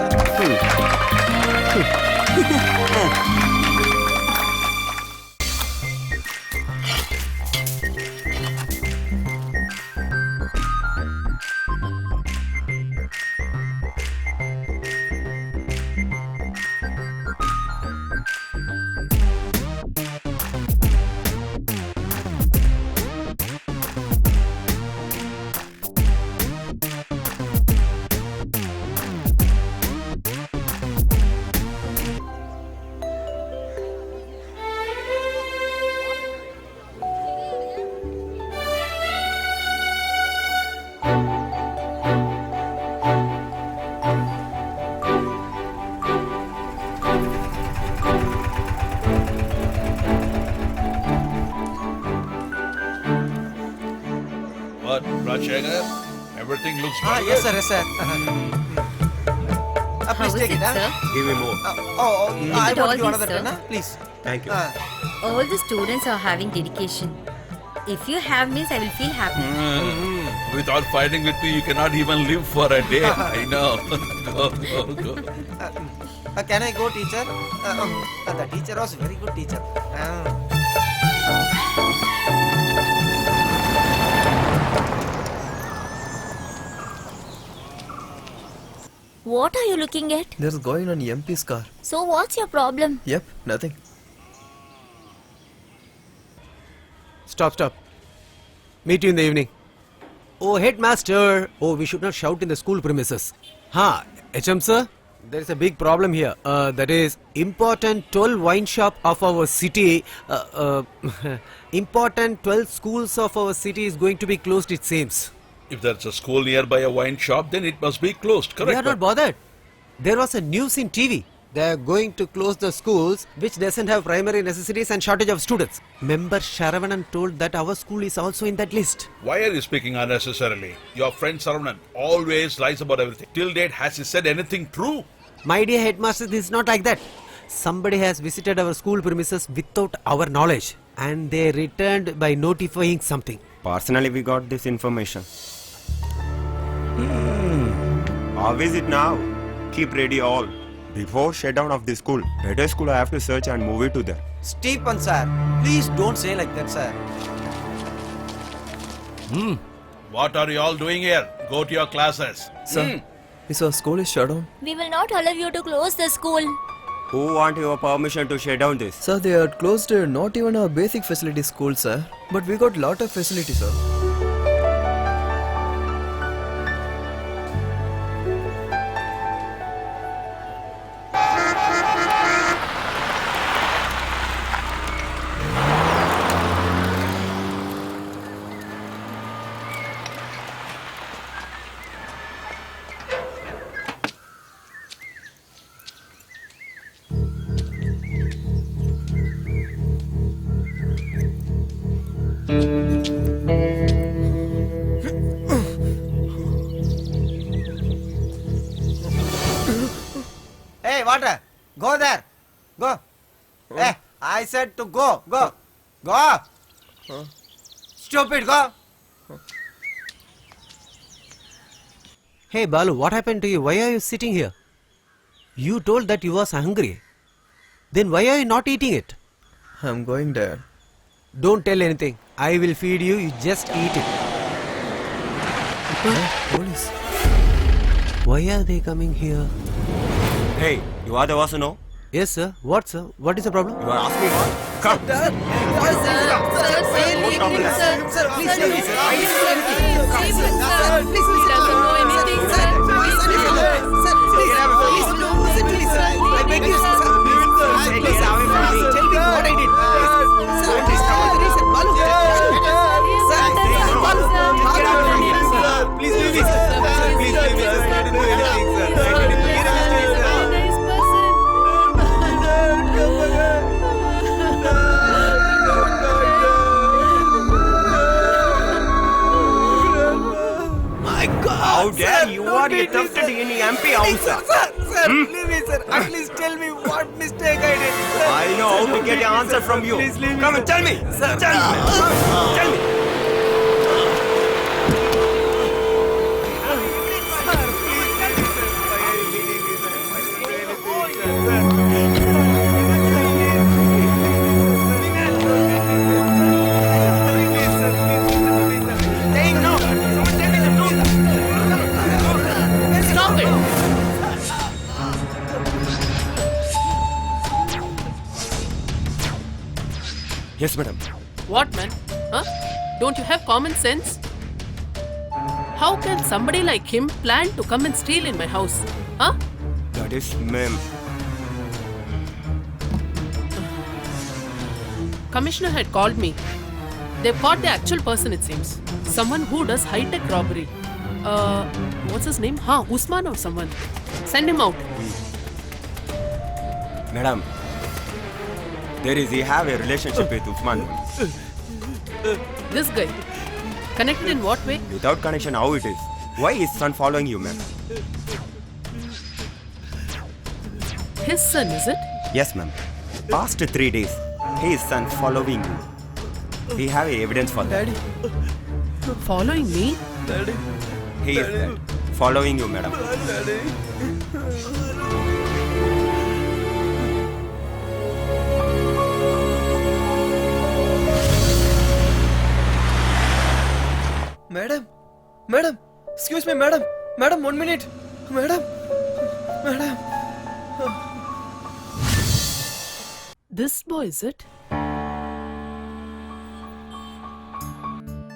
What, Rajshekar? Everything looks very Yes, good. sir. How Please is take it, it. sir? Give me more. I it will all give you this, another sir? 10, please. Thank you. All the students are having dedication. If you have means I will feel happy. Without fighting with me, you cannot even live for a day. I know. Go. Can I go, teacher? The teacher was very good teacher. What are you looking at? There's going on MP's car. So what's your problem? Yep, nothing. Stop. Meet you in the evening. Oh, headmaster. Oh, we should not shout in the school premises. HM sir, there is a big problem here. That is, important 12 wine shop of our city, important 12 schools of our city is going to be closed, it seems. If there's a school nearby a wine shop, then it must be closed, correct? We are not bothered. There was a news in TV. They are going to close the schools which doesn't have primary necessities and shortage of students. Member Sharavanan told that our school is also in that list. Why are you speaking unnecessarily? Your friend Saravanan always lies about everything. Till date, has he said anything true? My dear headmaster, this is not like that. Somebody has visited our school premises without our knowledge and they returned by notifying something. Personally, we got this information. How is it now? Keep ready all. Before shutdown of the school, better school I have to search and move it to there. Stephen, sir. Please don't say like that, sir. What are you all doing here? Go to your classes. Sir, is our school is shut down? We will not allow you to close the school. Who want your permission to shut down this? Sir, they had closed not even our basic facility school, sir. But we got lot of facilities, sir. Hey, water. Go there. Go. Hey, I said to go. Go. Stupid, go. Hey Balu, what happened to you? Why are you sitting here? You told that you was hungry. Then why are you not eating it? I'm going there. Don't tell anything. I will feed you. You just eat it. Police. Why are they coming here? Hey, you are the one, no? Yes, sir. What, sir? What is the problem? You are asking what? Come. How dare you are detected in the MP house? Sir, leave me, sir. At least tell me what mistake I did. I know how to get an answer from you. Please leave me, Come and tell me. Tell me. Stop it! Yes, madam. What, man? Huh? Don't you have common sense? How can somebody like him plan to come and steal in my house? Huh? That is ma'am. Commissioner had called me. They've caught the actual person, it seems. Someone who does high-tech robbery. What's his name? Usman or someone. Send him out. Madam, he have a relationship with Usman. This guy. Connected in what way? Without connection, how it is? Why is son following you, ma'am? His son, is it? Yes, ma'am. Past 3 days, His son following you. We have evidence for that. Following me? Daddy. He is there, following you, madam. Daddy. Madam, madam, excuse me, madam, madam, 1 minute, madam, madam. This boy, is it?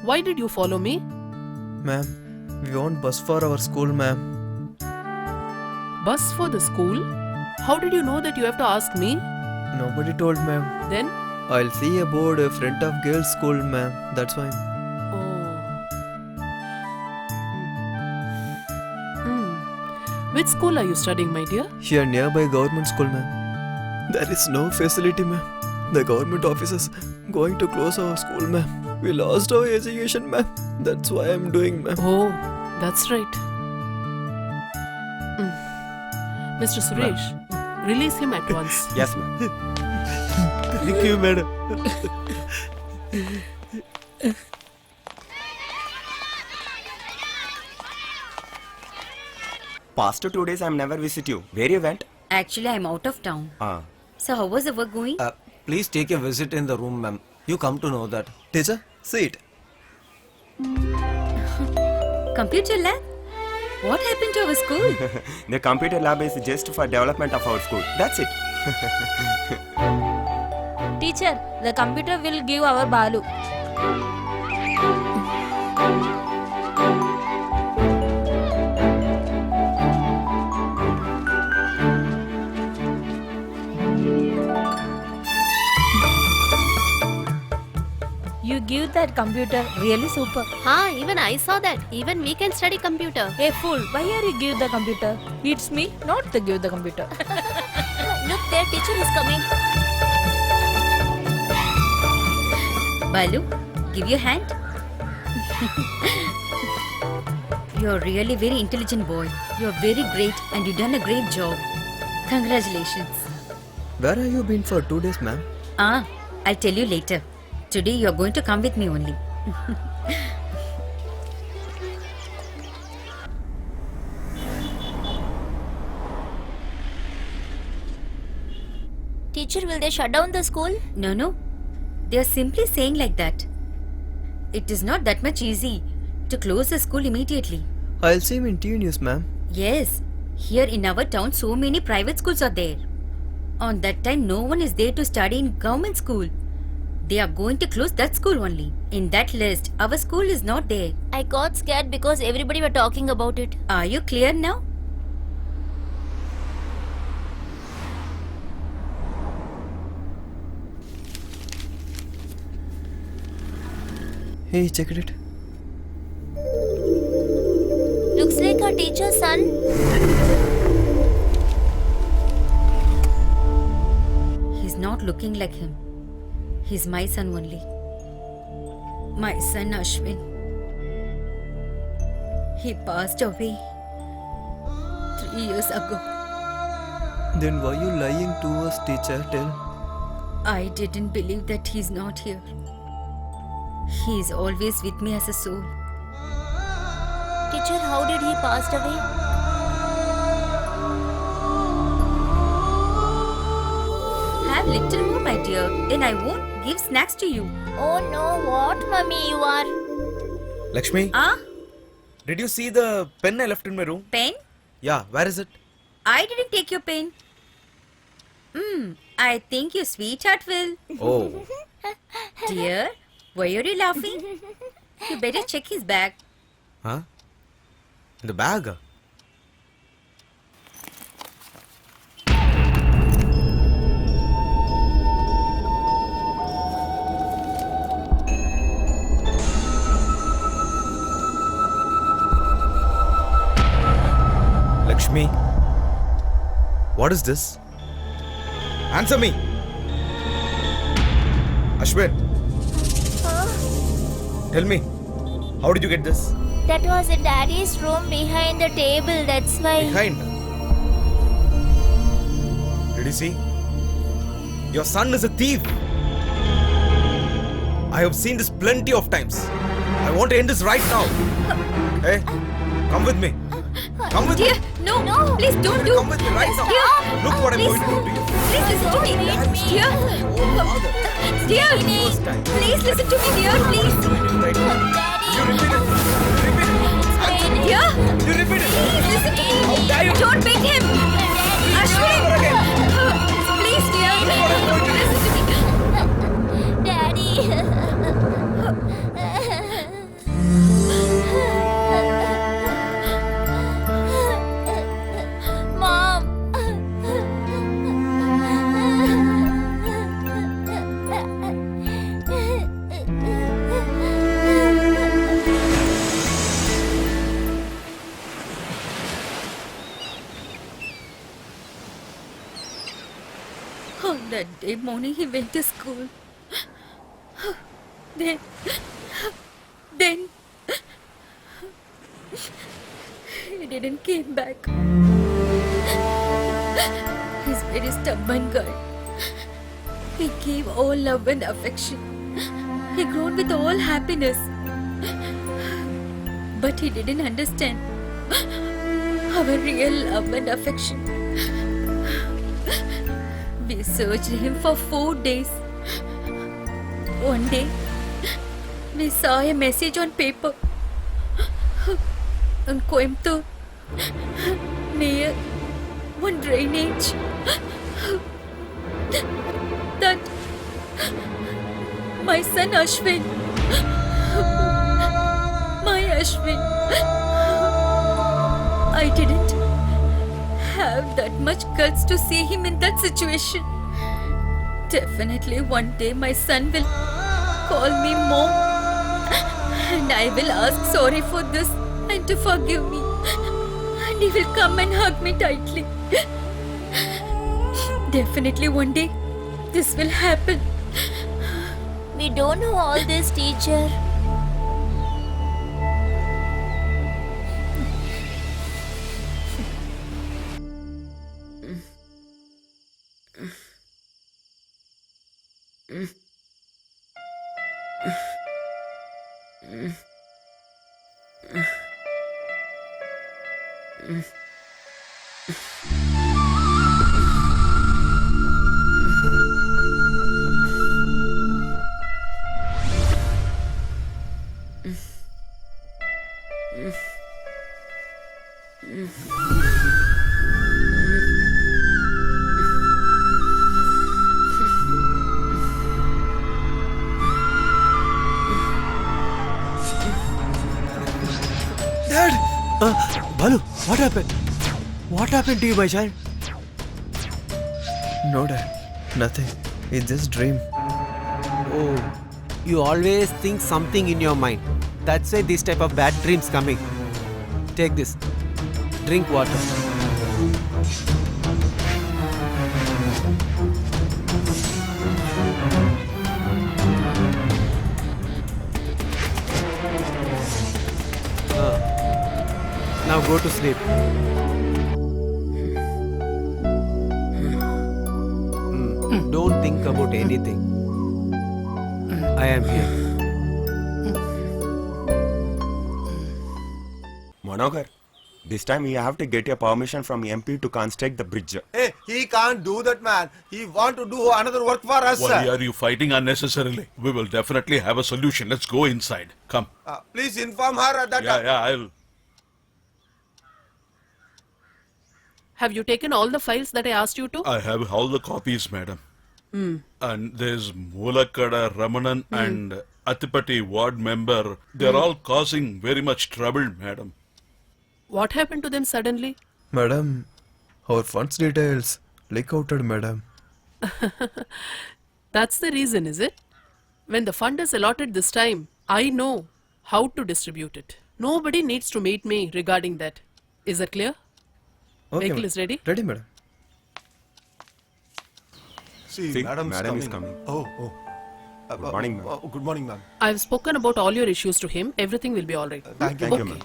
Why did you follow me? Ma'am, we want bus for our school, ma'am. Bus for the school? How did you know that you have to ask me? Nobody told, ma'am. Then? I'll see a board in front of girls' school, ma'am. That's why. Which school are you studying, my dear? Here nearby government school, ma'am. There is no facility, ma'am. The government officers going to close our school, ma'am. We lost our education, ma'am. That's why I'm doing, ma'am. Oh, that's right. Mr. Suresh, release him at once. Yes, ma'am. Thank you, madam. Past 2 days, I'm never visit you. Where you went? Actually, I'm out of town. So how was the work going? Please take a visit in the room, ma'am. You come to know that. Teacher, sit. Computer lab? What happened to our school? The computer lab is just for development of our school. That's it. Teacher, the computer will give our Balu. You give that computer really super. Even I saw that. Even we can study computer. Hey fool, why are you give the computer? It's me, not to give the computer. Look, their teacher is coming. Balu, give your hand. You're really very intelligent boy. You're very great and you've done a great job. Congratulations. Where have you been for 2 days, ma'am? I'll tell you later. Today you're going to come with me only. Teacher, will they shut down the school? No. They're simply saying like that. It is not that much easy to close the school immediately. I'll see him in TV news, ma'am. Yes, here in our town so many private schools are there. On that time no one is there to study in government school. They are going to close that school only. In that list, our school is not there. I got scared because everybody were talking about it. Are you clear now? Hey, check it. Looks like our teacher's son. He's not looking like him. He's my son only. My son Ashwin. He passed away 3 years ago. Then why you lying to us, teacher? Tell. I didn't believe that he's not here. He's always with me as a soul. Teacher, how did he passed away? Have little more, my dear. Then I won't give snacks to you. Oh no, what mummy you are? Lakshmi, did you see the pen I left in my room? Pen? Yeah, where is it? I didn't take your pen. I think your sweetheart will. Oh. Dear, why are you laughing? You better check his bag. Huh? In the bag? Lakshmi, what is this? Answer me! Ashwin, tell me, how did you get this? That was in Daddy's room behind the table, that's why. Behind? Did you see? Your son is a thief. I have seen this plenty of times. I want to end this right now. Hey, come with me. Come with Dear, me. no, please don't do. Come with me right now. Dear, Look what I'm going to do to you. please listen to me. Dear, dear, please listen to me, dear, please. You repeat it. Repeat it. Dear, You repeat it. please listen to me. How dare you? Don't beat him. Ashwin, please, dear, listen to me. Daddy. Mom. On that day morning, he went to school. Then, he didn't came back. He's very stubborn guy. He gave all love and affection. He grew with all happiness. But he didn't understand our real love and affection. We searched him for 4 days. One day, we saw a message on paper. On Coimbatore, near one drainage. That my son Ashwin, my Ashwin, I didn't have that much guts to see him in that situation. Definitely one day my son will call me mom and I will ask sorry for this and to forgive me, and he will come and hug me tightly. Definitely one day this will happen. We don't know all this, teacher. Balu, what happened? What happened to you, my child? No, Dad. Nothing. It's just dream. Oh, you always think something in your mind. That's why this type of bad dreams coming. Take this. Drink water. Now go to sleep. Don't think about anything. I am here. Manohar, this time you have to get your permission from MP to construct the bridge. Hey, he can't do that, man. He want to do another work for us. Why are you fighting unnecessarily? We will definitely have a solution. Let's go inside. Come. Please inform her that. Yeah, I'll. Have you taken all the files that I asked you to? I have all the copies, madam. And there's Mulakada Ramanan and Atipati ward member. They're all causing very much trouble, madam. What happened to them suddenly? Madam, our funds details leak outed, madam. That's the reason, is it? When the fund is allotted this time, I know how to distribute it. Nobody needs to meet me regarding that. Is that clear? Okay, Vehicle madam. is ready? Ready, madam. See, madam is coming. Oh. Good morning, ma'am. Good morning, ma'am. I've spoken about all your issues to him. Everything will be all right. Thank you. Thank you, ma'am.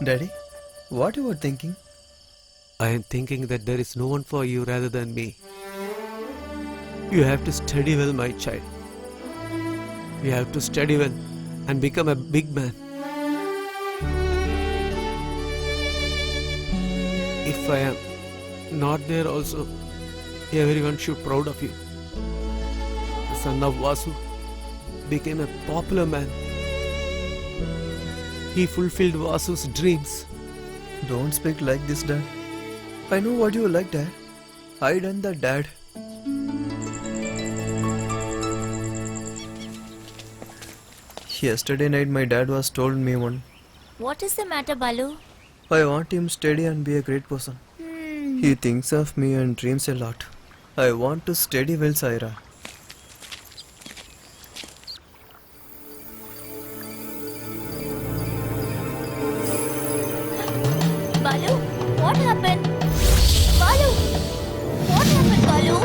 Daddy, what you were thinking? I am thinking that there is no one for you rather than me. You have to study well, my child. You have to study well and become a big man. If I am not there also, everyone should be proud of you. The son of Vasu became a popular man. He fulfilled Vasu's dreams. Don't speak like this, Dad. I know what you like, Dad. I done that, Dad. Yesterday night my dad was told me one. What is the matter, Balu? I want him steady and be a great person. He thinks of me and dreams a lot. I want to study well, Saira. Balu, what happened? Balu, what happened, Balu?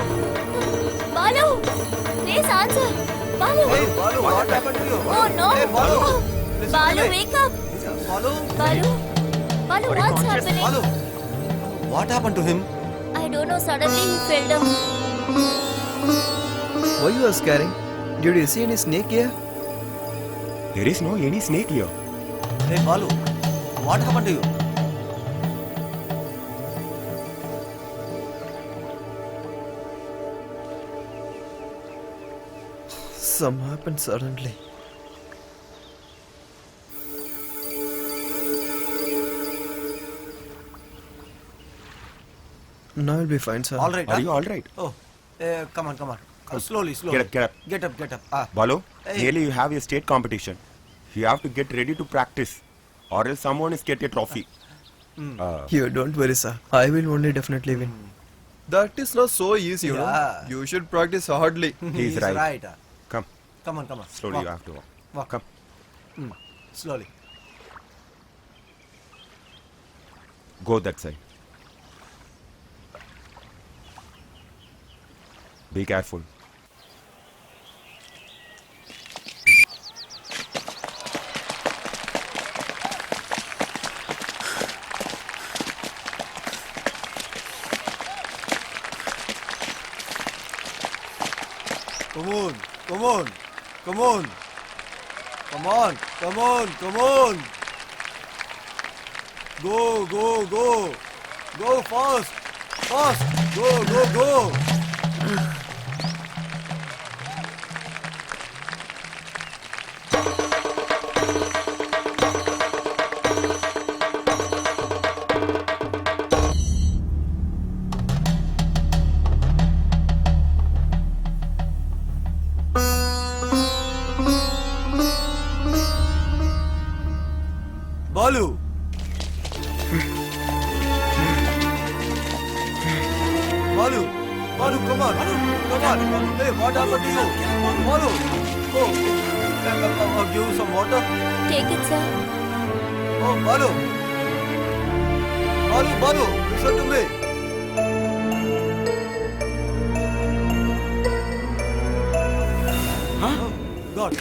Balu, please answer. Balu. Hey, Balu, what happened to you? Oh no. Hey, Balu. Oh. Listen Balu, to me. wake up. Balu. Balu. Balu, Are you what's conscious? happening? Balu. What happened to him? I don't know. Suddenly he fell down. Why you are scaring? Did you see any snake here? There is no any snake here. Hey, Balu. What happened to you? Some happened suddenly. Now I'll be fine, sir. All right. Are you all right? Oh, come on, come on. Slowly, slowly. Get up, get up. Get up, get up. Ah. Balu, Hey. nearly you have a state competition. You have to get ready to practice, or else someone is get a trophy. You don't worry, sir. I will only definitely win. That is not so easy, you know. Yeah. You should practice hardly. He's right. ah. Come, Come on, come on. slowly Walk. you have to walk. Walk. Come, Slowly. go that side. Be careful. Come on, come on, come on. Come on, come on, come on. Go, go, go. Go fast, fast. Go, go, go. Balu. Balu, Balu, come on, come on. Hey, what happened to you? Balu, oh, give you some water. Take it, sir. Oh, Balu. Balu, Balu, listen to me. Huh? God.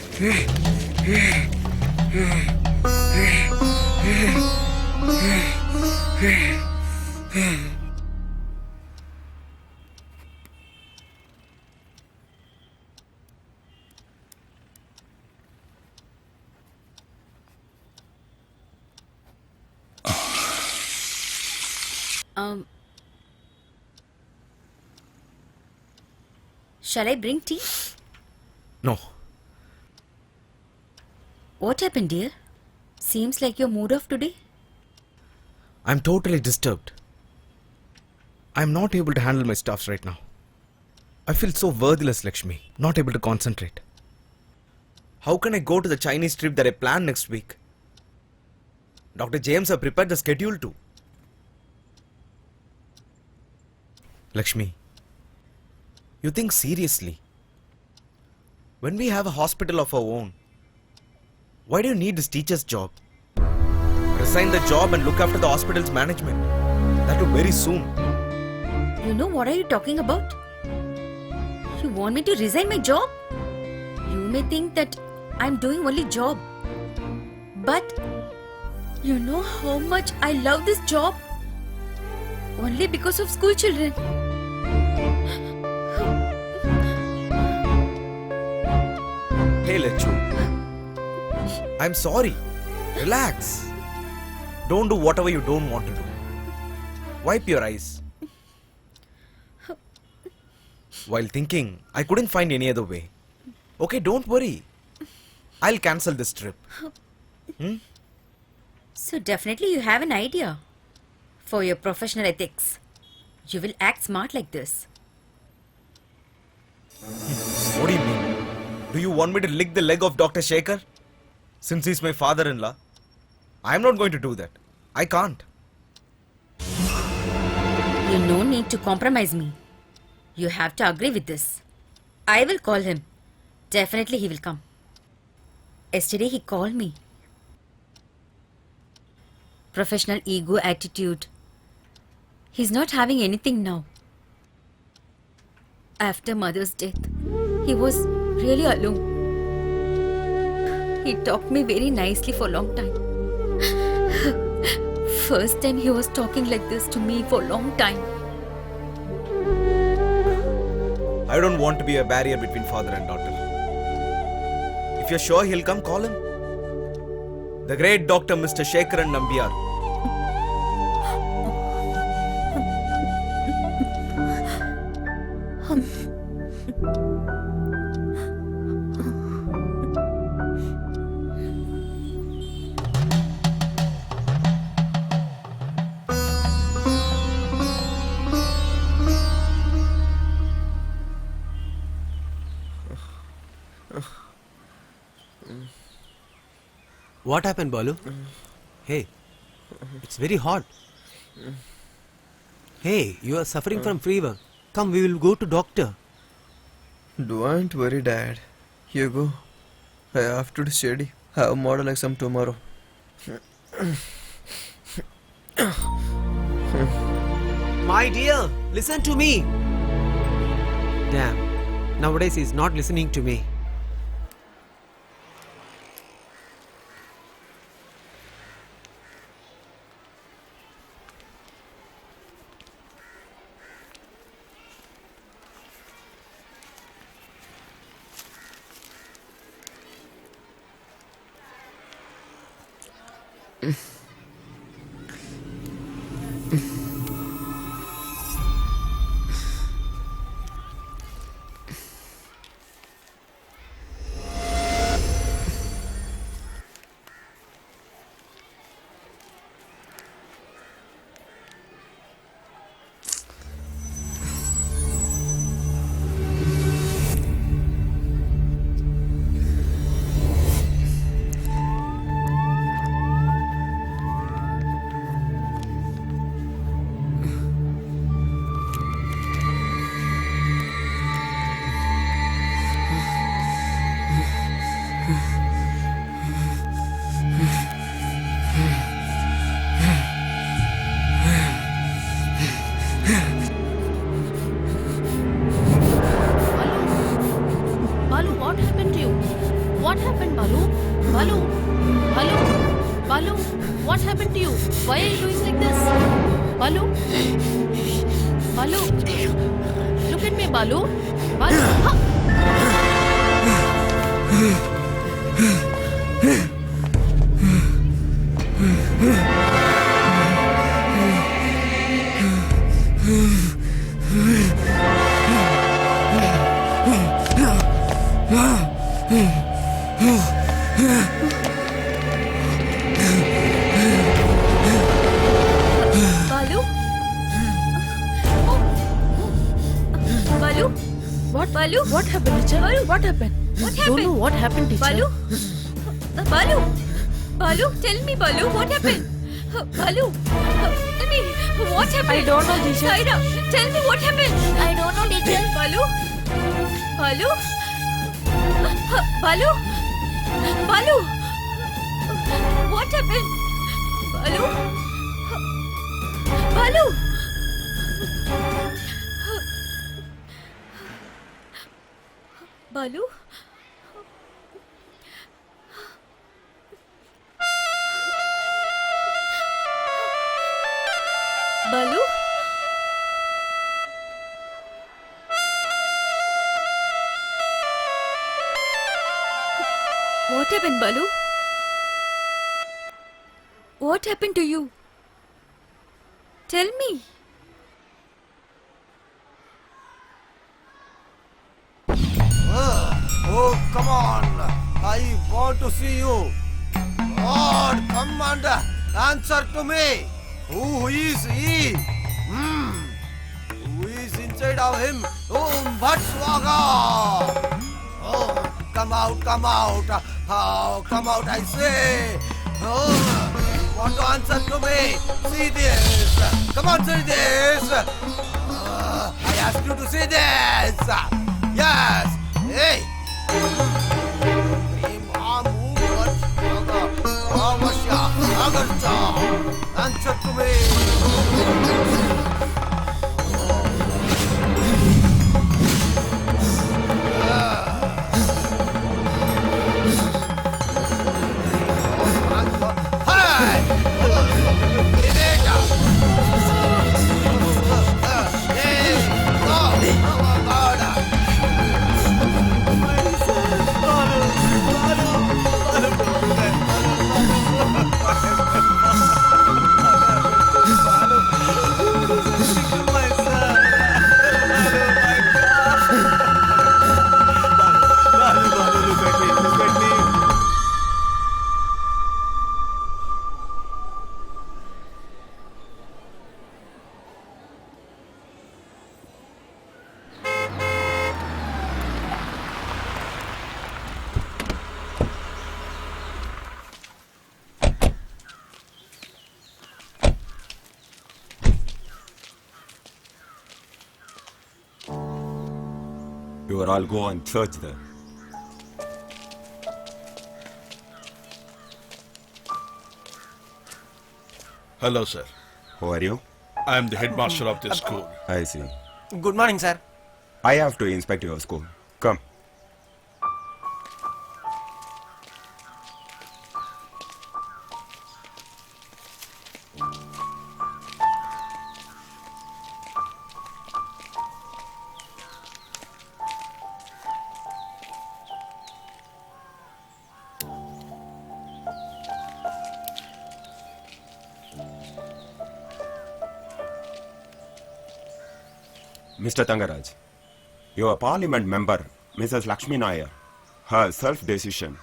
Shall I bring tea? No. What happened, dear? Seems like you're mood off today. I'm totally disturbed. I'm not able to handle my stuffs right now. I feel so worthless, Lakshmi. Not able to concentrate. How can I go to the Chinese trip that I planned next week? Dr. James have prepared the schedule too. Lakshmi, you think seriously? When we have a hospital of our own, why do you need this teacher's job? Resign the job and look after the hospital's management. That too very soon. You know what are you talking about? You want me to resign my job? You may think that I'm doing only job. But You know how much I love this job? Only because of school children. Hey, Lechu. I'm sorry. Relax. Don't do whatever you don't want to do. Wipe your eyes. While thinking, I couldn't find any other way. Okay, don't worry. I'll cancel this trip. So definitely you have an idea. For your professional ethics. You will act smart like this. What do you mean? Do you want me to lick the leg of Dr. Shekhar? Since he's my father-in-law? I'm not going to do that. I can't. You no need to compromise me. You have to agree with this. I will call him. Definitely he will come. Yesterday he called me. Professional ego attitude. He's not having anything now. After mother's death, he was really alone. He talked me very nicely for a long time. First time he was talking like this to me for a long time. I don't want to be a barrier between father and daughter. If you're sure he'll come, call him. The great Dr. Mr. Shekharan Nambiar. What happened, Balu? Hey, it's very hot. Hey, you are suffering from fever. Come, we will go to doctor. Don't worry, Dad. You go. I have to study. Have model exam tomorrow. My dear, listen to me. Damn, nowadays he's not listening to me. Balu, what happened to you? What happened, Balu? Balu, Balu, Balu, what happened to you? Why are you doing like this? Balu, Balu, look at me, Balu. Balu, Balu? Balu? What? Balu? What happened, teacher? Balu? What happened? What don't know happened? what happened, teacher. Balu? Balu? Balu, tell me, Balu, what happened? Balu, tell me, what happened? I don't know, teacher. Saira, tell me what happened. I don't know, teacher. Balu? Balu? Balu? Balu? What happened? Balu? Balu? Balu? Balu? What happened, Balu? What happened to you? Tell me. Oh, come on. I want to see you. God, come and answer to me. Who is he? Who is inside of him? Oh, Vatsvaga. Oh, come out, come out. Oh, come out, I say. Oh, you want to answer to me? See this. Come on, see this. I asked you to see this. Yes. Hey. Answer to me. You are all go and search there. Hello, sir. Who are you? I am the headmaster of this school. I see. Good morning, sir. I have to inspect your school. Come. Mr. Tangaraj, your parliament member, Mrs. Lakshmi Nair, her self-decision.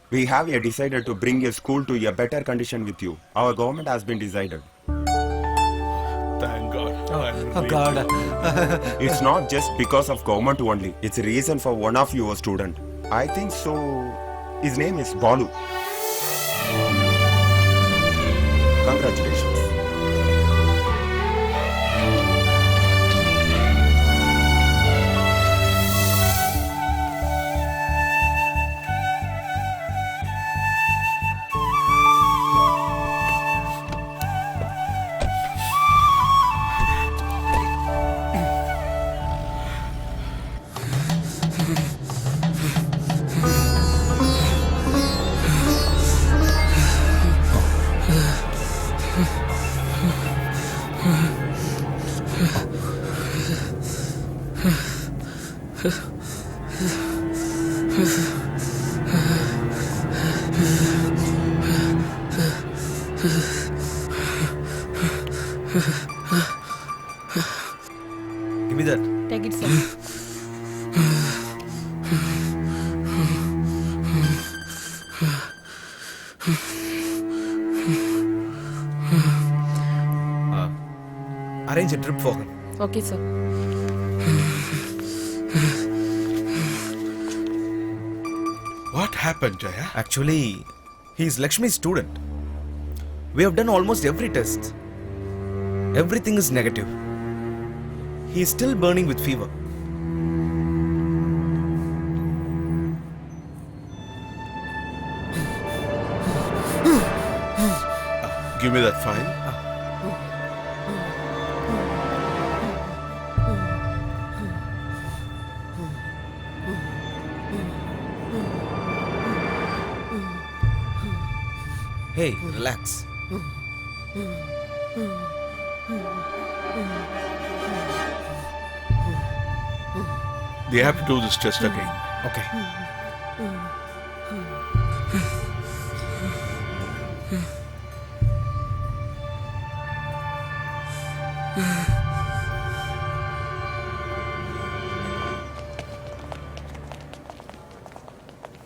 We have decided to bring a school to a better condition with you. Our government has been decided. Thank God. Oh, God. It's not just because of government only. It's a reason for one of your student. I think so. His name is Balu. Congratulations. Give me that. Take it, sir. Arrange a trip for him. Okay, sir. What happened, Jaya? Actually, he's Lakshmi's student. We have done almost every test. Everything is negative. He is still burning with fever. Give me that file. Hey, relax. They have to do this test again. Okay.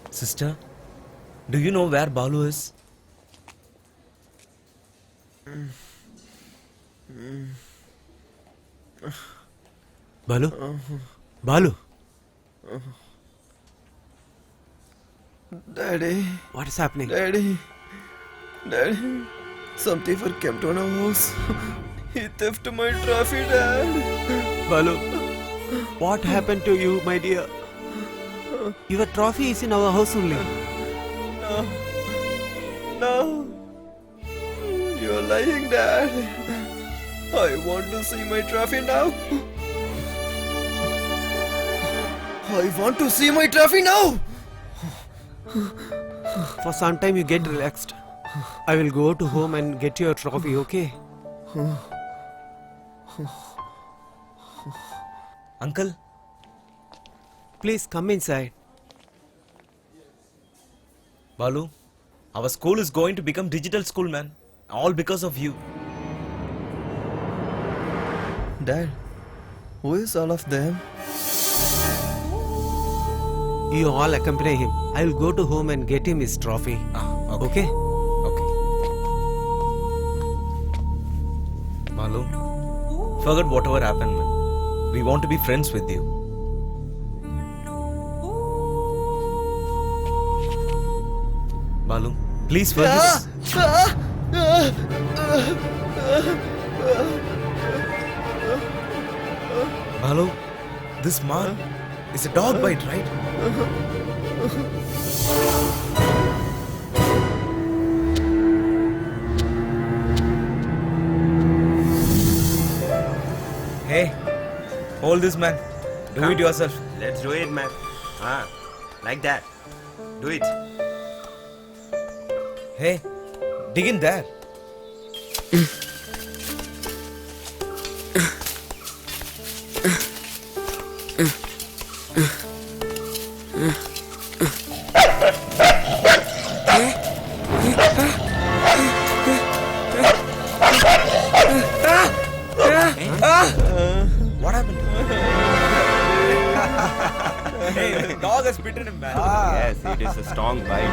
Sister, do you know where Balu is? Balu? Balu? Daddy. What is happening? Daddy. Daddy. Some thief came to our house. He theft my trophy, Dad. Balu, what happened to you, my dear? Your trophy is in our house only. No. No. You're lying, Dad. I want to see my trophy now. I want to see my trophy now. For some time you get relaxed. I will go to home and get your trophy, okay? Uncle? Please come inside. Balu, our school is going to become digital school, man. All because of you. Dad, who is all of them? You all accompany him. I will go to home and get him his trophy. Okay? Balu, forget whatever happened, man. We want to be friends with you. Balu, please forgive us. Balu, this mark is a dog bite, right? Hey, hold this, man. Do it yourself. Let's do it, man. Like that. Do it. Hey, dig in there. What happened? Hey, the dog has bitten him, man. Yes, it is a strong bite.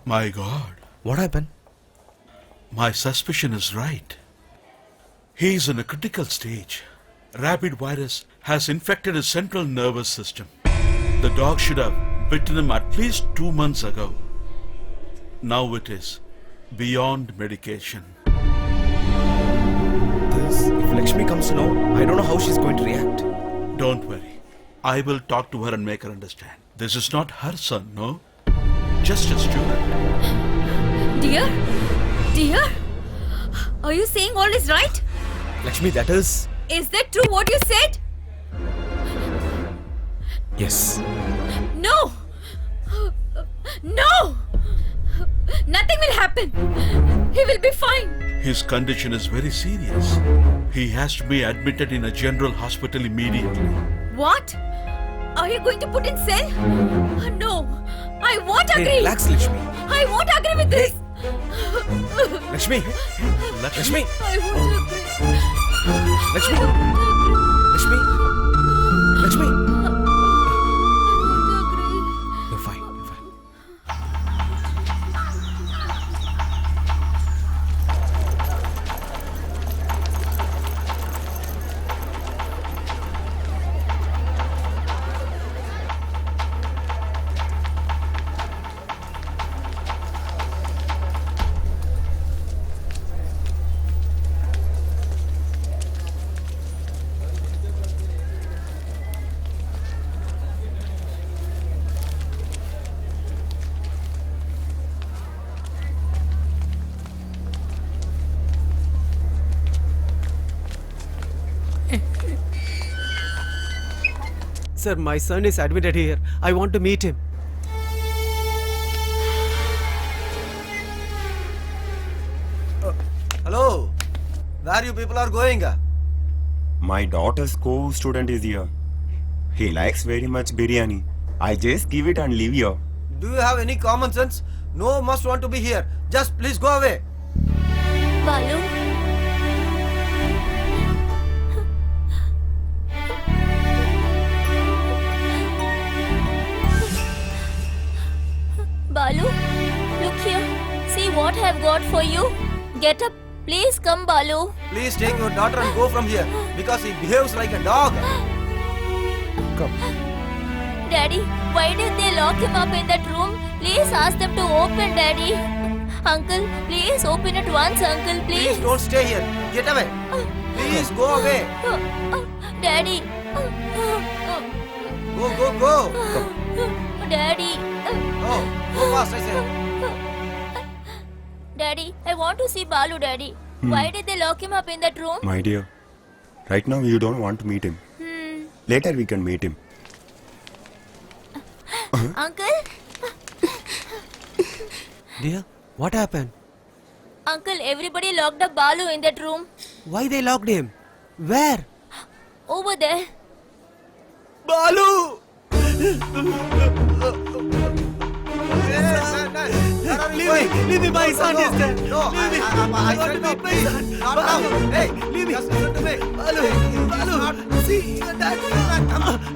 My God. What happened? My suspicion is right. He is in a critical stage. Rabid virus has infected his central nervous system. The dog should have bitten him at least 2 months ago. Now it is beyond medication. If Lakshmi comes to know, I don't know how she's going to react. Don't worry. I will talk to her and make her understand. This is not her son, no? Just a student. Dear? Dear? Are you saying all is right? Lakshmi, that is... Is that true what you said? Yes. No! No! Nothing will happen. He will be fine. His condition is very serious. He has to be admitted in a general hospital immediately. What? Are you going to put in cell? No. I won't agree. Hey, relax, Lakshmi. I won't agree with this. Lakshmi. Lakshmi. I won't agree. Lakshmi. Lakshmi. Lakshmi. You're fine. You're fine. Sir, my son is admitted here. I want to meet him. people are going? My daughter's co-student is here. He likes very much biryani. I just give it and leave here. Do you have any common sense? No must want to be here. Just please go away. Balu. Balu, look here. See what I've got for you. Get up. Please come, Balu. Please take your daughter and go from here because he behaves like a dog. Come. Daddy, why did they lock him up in that room? Please ask them to open, Daddy. Uncle, please open it once, Uncle, please. Please don't stay here. Get away. Please go away. Daddy. Go. Daddy. Go fast, I say. Daddy, I want to see Balu, Daddy. Why did they lock him up in that room? My dear, right now you don't want to meet him. Later we can meet him. Uncle? Dear, what happened? Uncle, everybody locked up Balu in that room. Why they locked him? Where? Over there. Balu! Leave me, my son is there. No, I said no, please. Not now. Hey, leave me. Just listen to me. Balu, see your dad.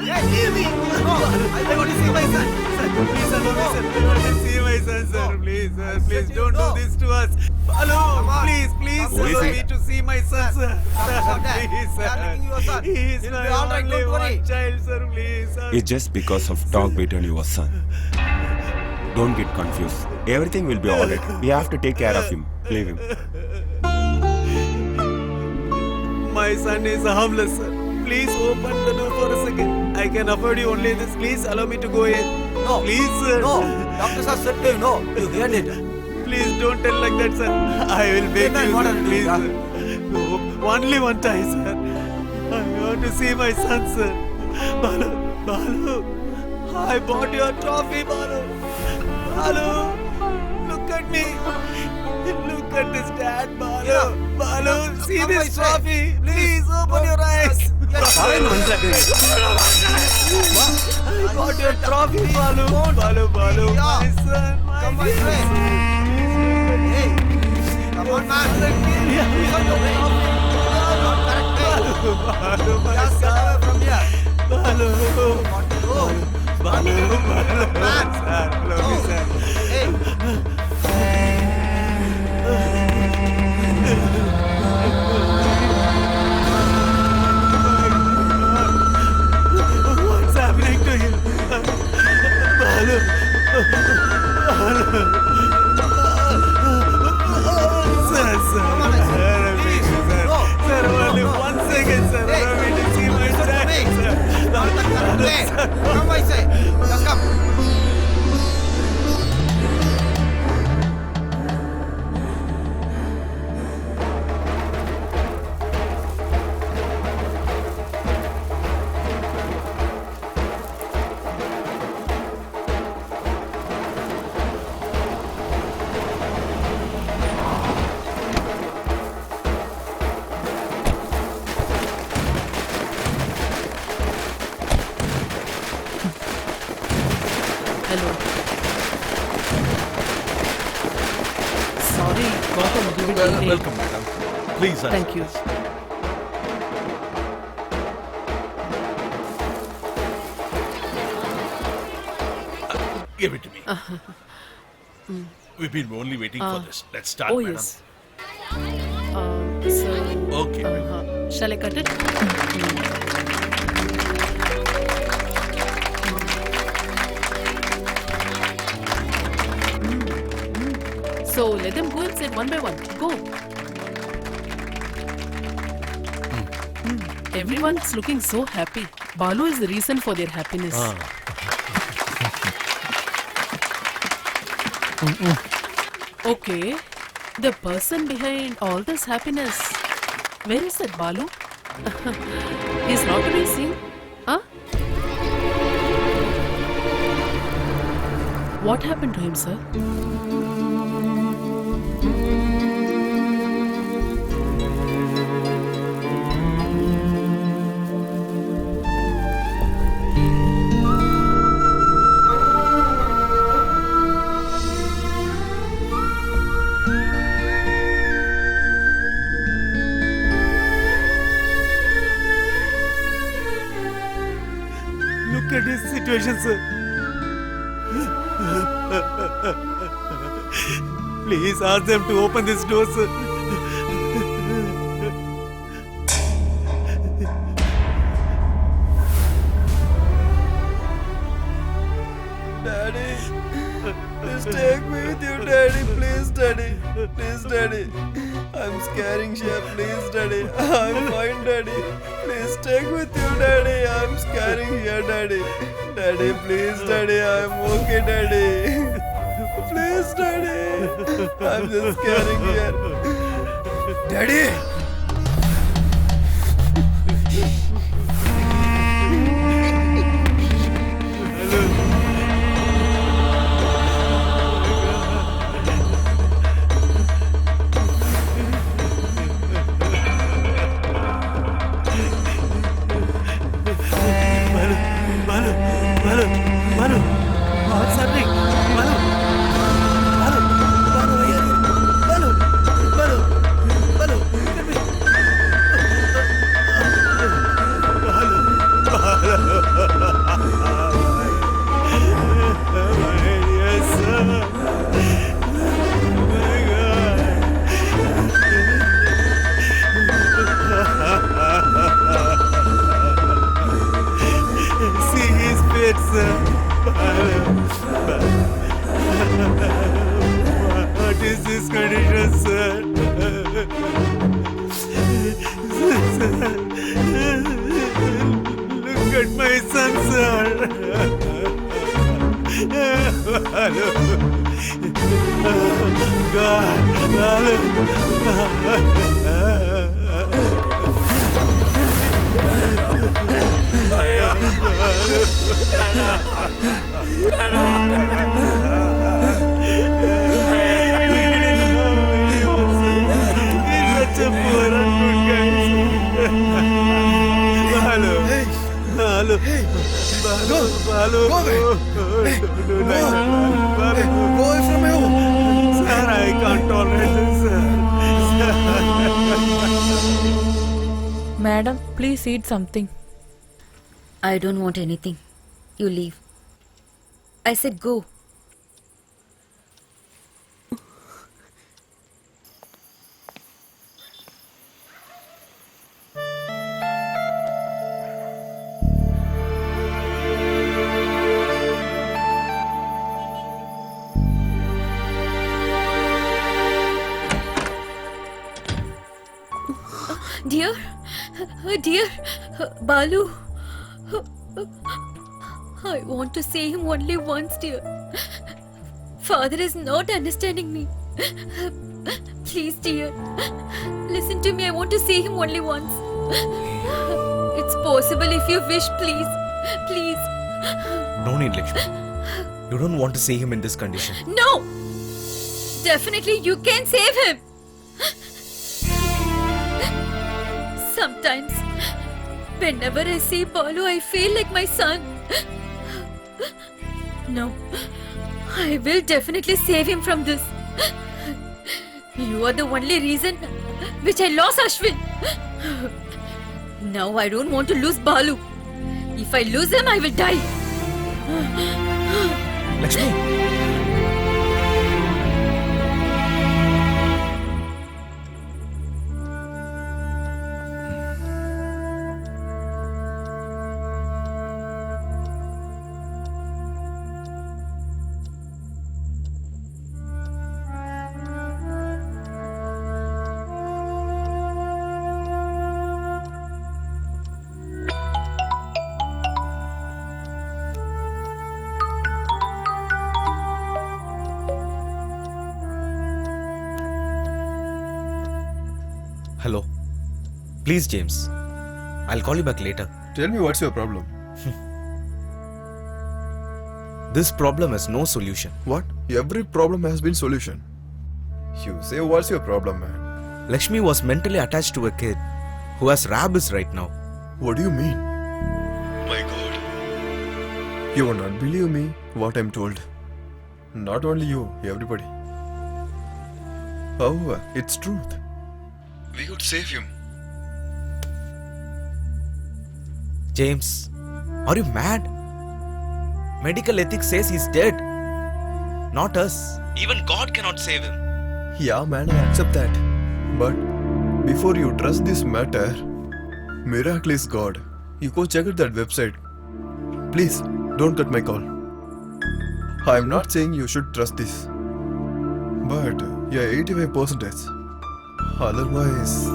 Hey, leave me. No, I want to see my son. Sir, please, sir, no, sir. I want to see my son, sir. Please, sir. Please don't do this to us. Balu, please, allow me to see my son, sir. Please, sir. He is my only one child, sir. Please, sir. It's just because of dog bit on your son. Don't get confused. Everything will be alright. We have to take care of him. Leave him. My son is harmless, sir. Please open the door for a second. I can afford you only this. Please allow me to go in. No. Please, sir. No. Doctors have said to you, no. You heard it. Please don't tell like that, sir. I will beg you, sir. Please, sir. No, only one time, sir. I want to see my son, sir. Balu. I bought your trophy, Balu. Balu, look at me. Look at this dad, Balu. Balu, see this trophy. Please open your eyes. I got your trophy, Balu. Balu, my son, Come my way. Hey, come on, man. You got your way off. Not correct way. Just get away from here. Balu. Want to go? Balu, Man. What's happening to him? Balu. Sir, only 1 second, sir. Allow me to see my child, sir. Not the correct way. Come, I say. Just come. Hello. Sorry, got a little bit delayed. Welcome, madam. Please, Thank you. Give it to me. We've been only waiting for this. Let's start, Oh, madam. yes. So, Okay. shall I cut it? So, let them go inside one by one. Go. Everyone's looking so happy. Balu is the reason for their happiness. Okay, the person behind all this happiness, where is that Balu? He's not to be seen. Huh? What happened to him, sir? Look at his situation, sir. Please ask them to open this door, sir. Daddy, please take me with you, Daddy. Please, Daddy. Please, Daddy. I'm scaring Chef. Please, Daddy. I'm fine, Daddy. Please take with you, Daddy. I'm scaring here, Daddy. Daddy, please, Daddy. I'm okay, Daddy. Please, Daddy. I'm just scaring here. Daddy. Balu, what's happening? Balu, where are you? Balu, look at me. Yes, sir. See his face, sir. What is this condition, sir? Look at my son, sir. Madam, please eat something. I don't want anything. You leave. I said go. Dear, Balu, I want to see him only once, dear. Father is not understanding me. Please, dear, listen to me. I want to see him only once. It's possible if you wish, please. Please. No need, Lakshmi. You don't want to see him in this condition. No! Definitely you can save him. Sometimes, whenever I see Balu, I feel like my son. No, I will definitely save him from this. You are the only reason which I lost Ashwin. Now I don't want to lose Balu. If I lose him, I will die. Lakshmi! Hello. Please, James. I'll call you back later. Tell me what's your problem. This problem has no solution. What? Every problem has been solution. You say what's your problem, man? Lakshmi was mentally attached to a kid who has rabies right now. What do you mean? My God. You will not believe me what I'm told. Not only you, everybody. However, it's truth. We could save him. James, are you mad? Medical ethics says he's dead. Not us. Even God cannot save him. Yeah, man, I accept that. But before you trust this matter, miracle is God. You go check out that website. Please, don't cut my call. I'm not saying you should trust this. But, yeah, 85%. Otherwise...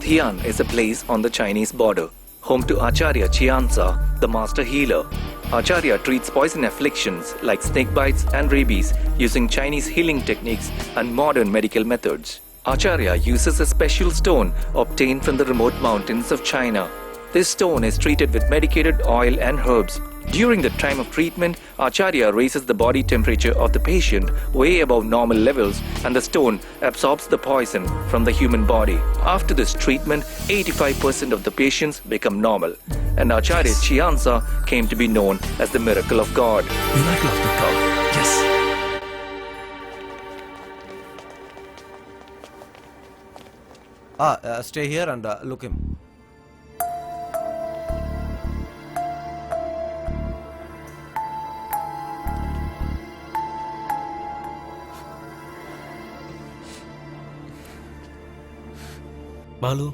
Tian is a place on the Chinese border, home to Acharya Chianza, the master healer. Acharya treats poison afflictions like snake bites and rabies using Chinese healing techniques and modern medical methods. Acharya uses a special stone obtained from the remote mountains of China. This stone is treated with medicated oil and herbs. During the time of treatment, Acharya raises the body temperature of the patient way above normal levels and the stone absorbs the poison from the human body. After this treatment, 85% of the patients become normal. And Acharya Chianza came to be known as the miracle of God. Miracle of the God. Yes. Stay here and look him. Balu.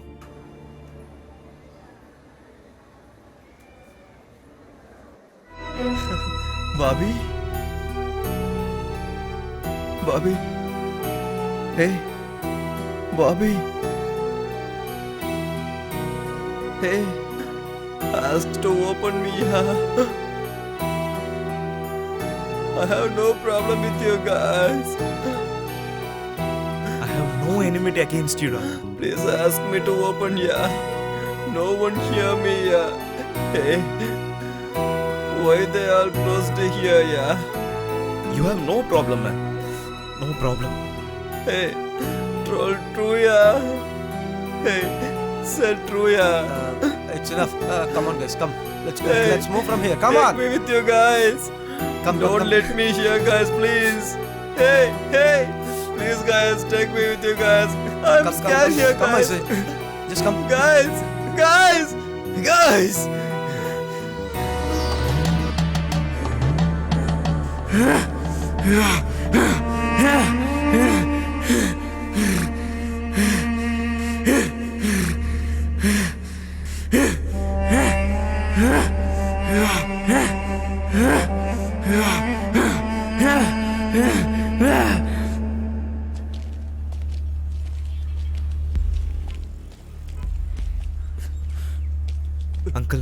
Bobby? Bobby? Hey? Bobby? Hey? Ask to open me, huh? I have no problem with you guys. I have no enmity against you, Ram. Please ask me to open, yeah. No one hear me, yeah. Hey? Why they all closed here, yeah? You have no problem, man. No problem. Hey, troll true, yeah. Hey, said true, yeah. It's enough. Come on, guys. Come. Let's go. Hey, Let's move from here. Come take on. me with you guys. Come. Don't let me here, guys, please. Hey, hey. Please, guys, take me with you guys. I'm scared here, Come, I guys. say. Just come. Guys, guys, guys. Uncle.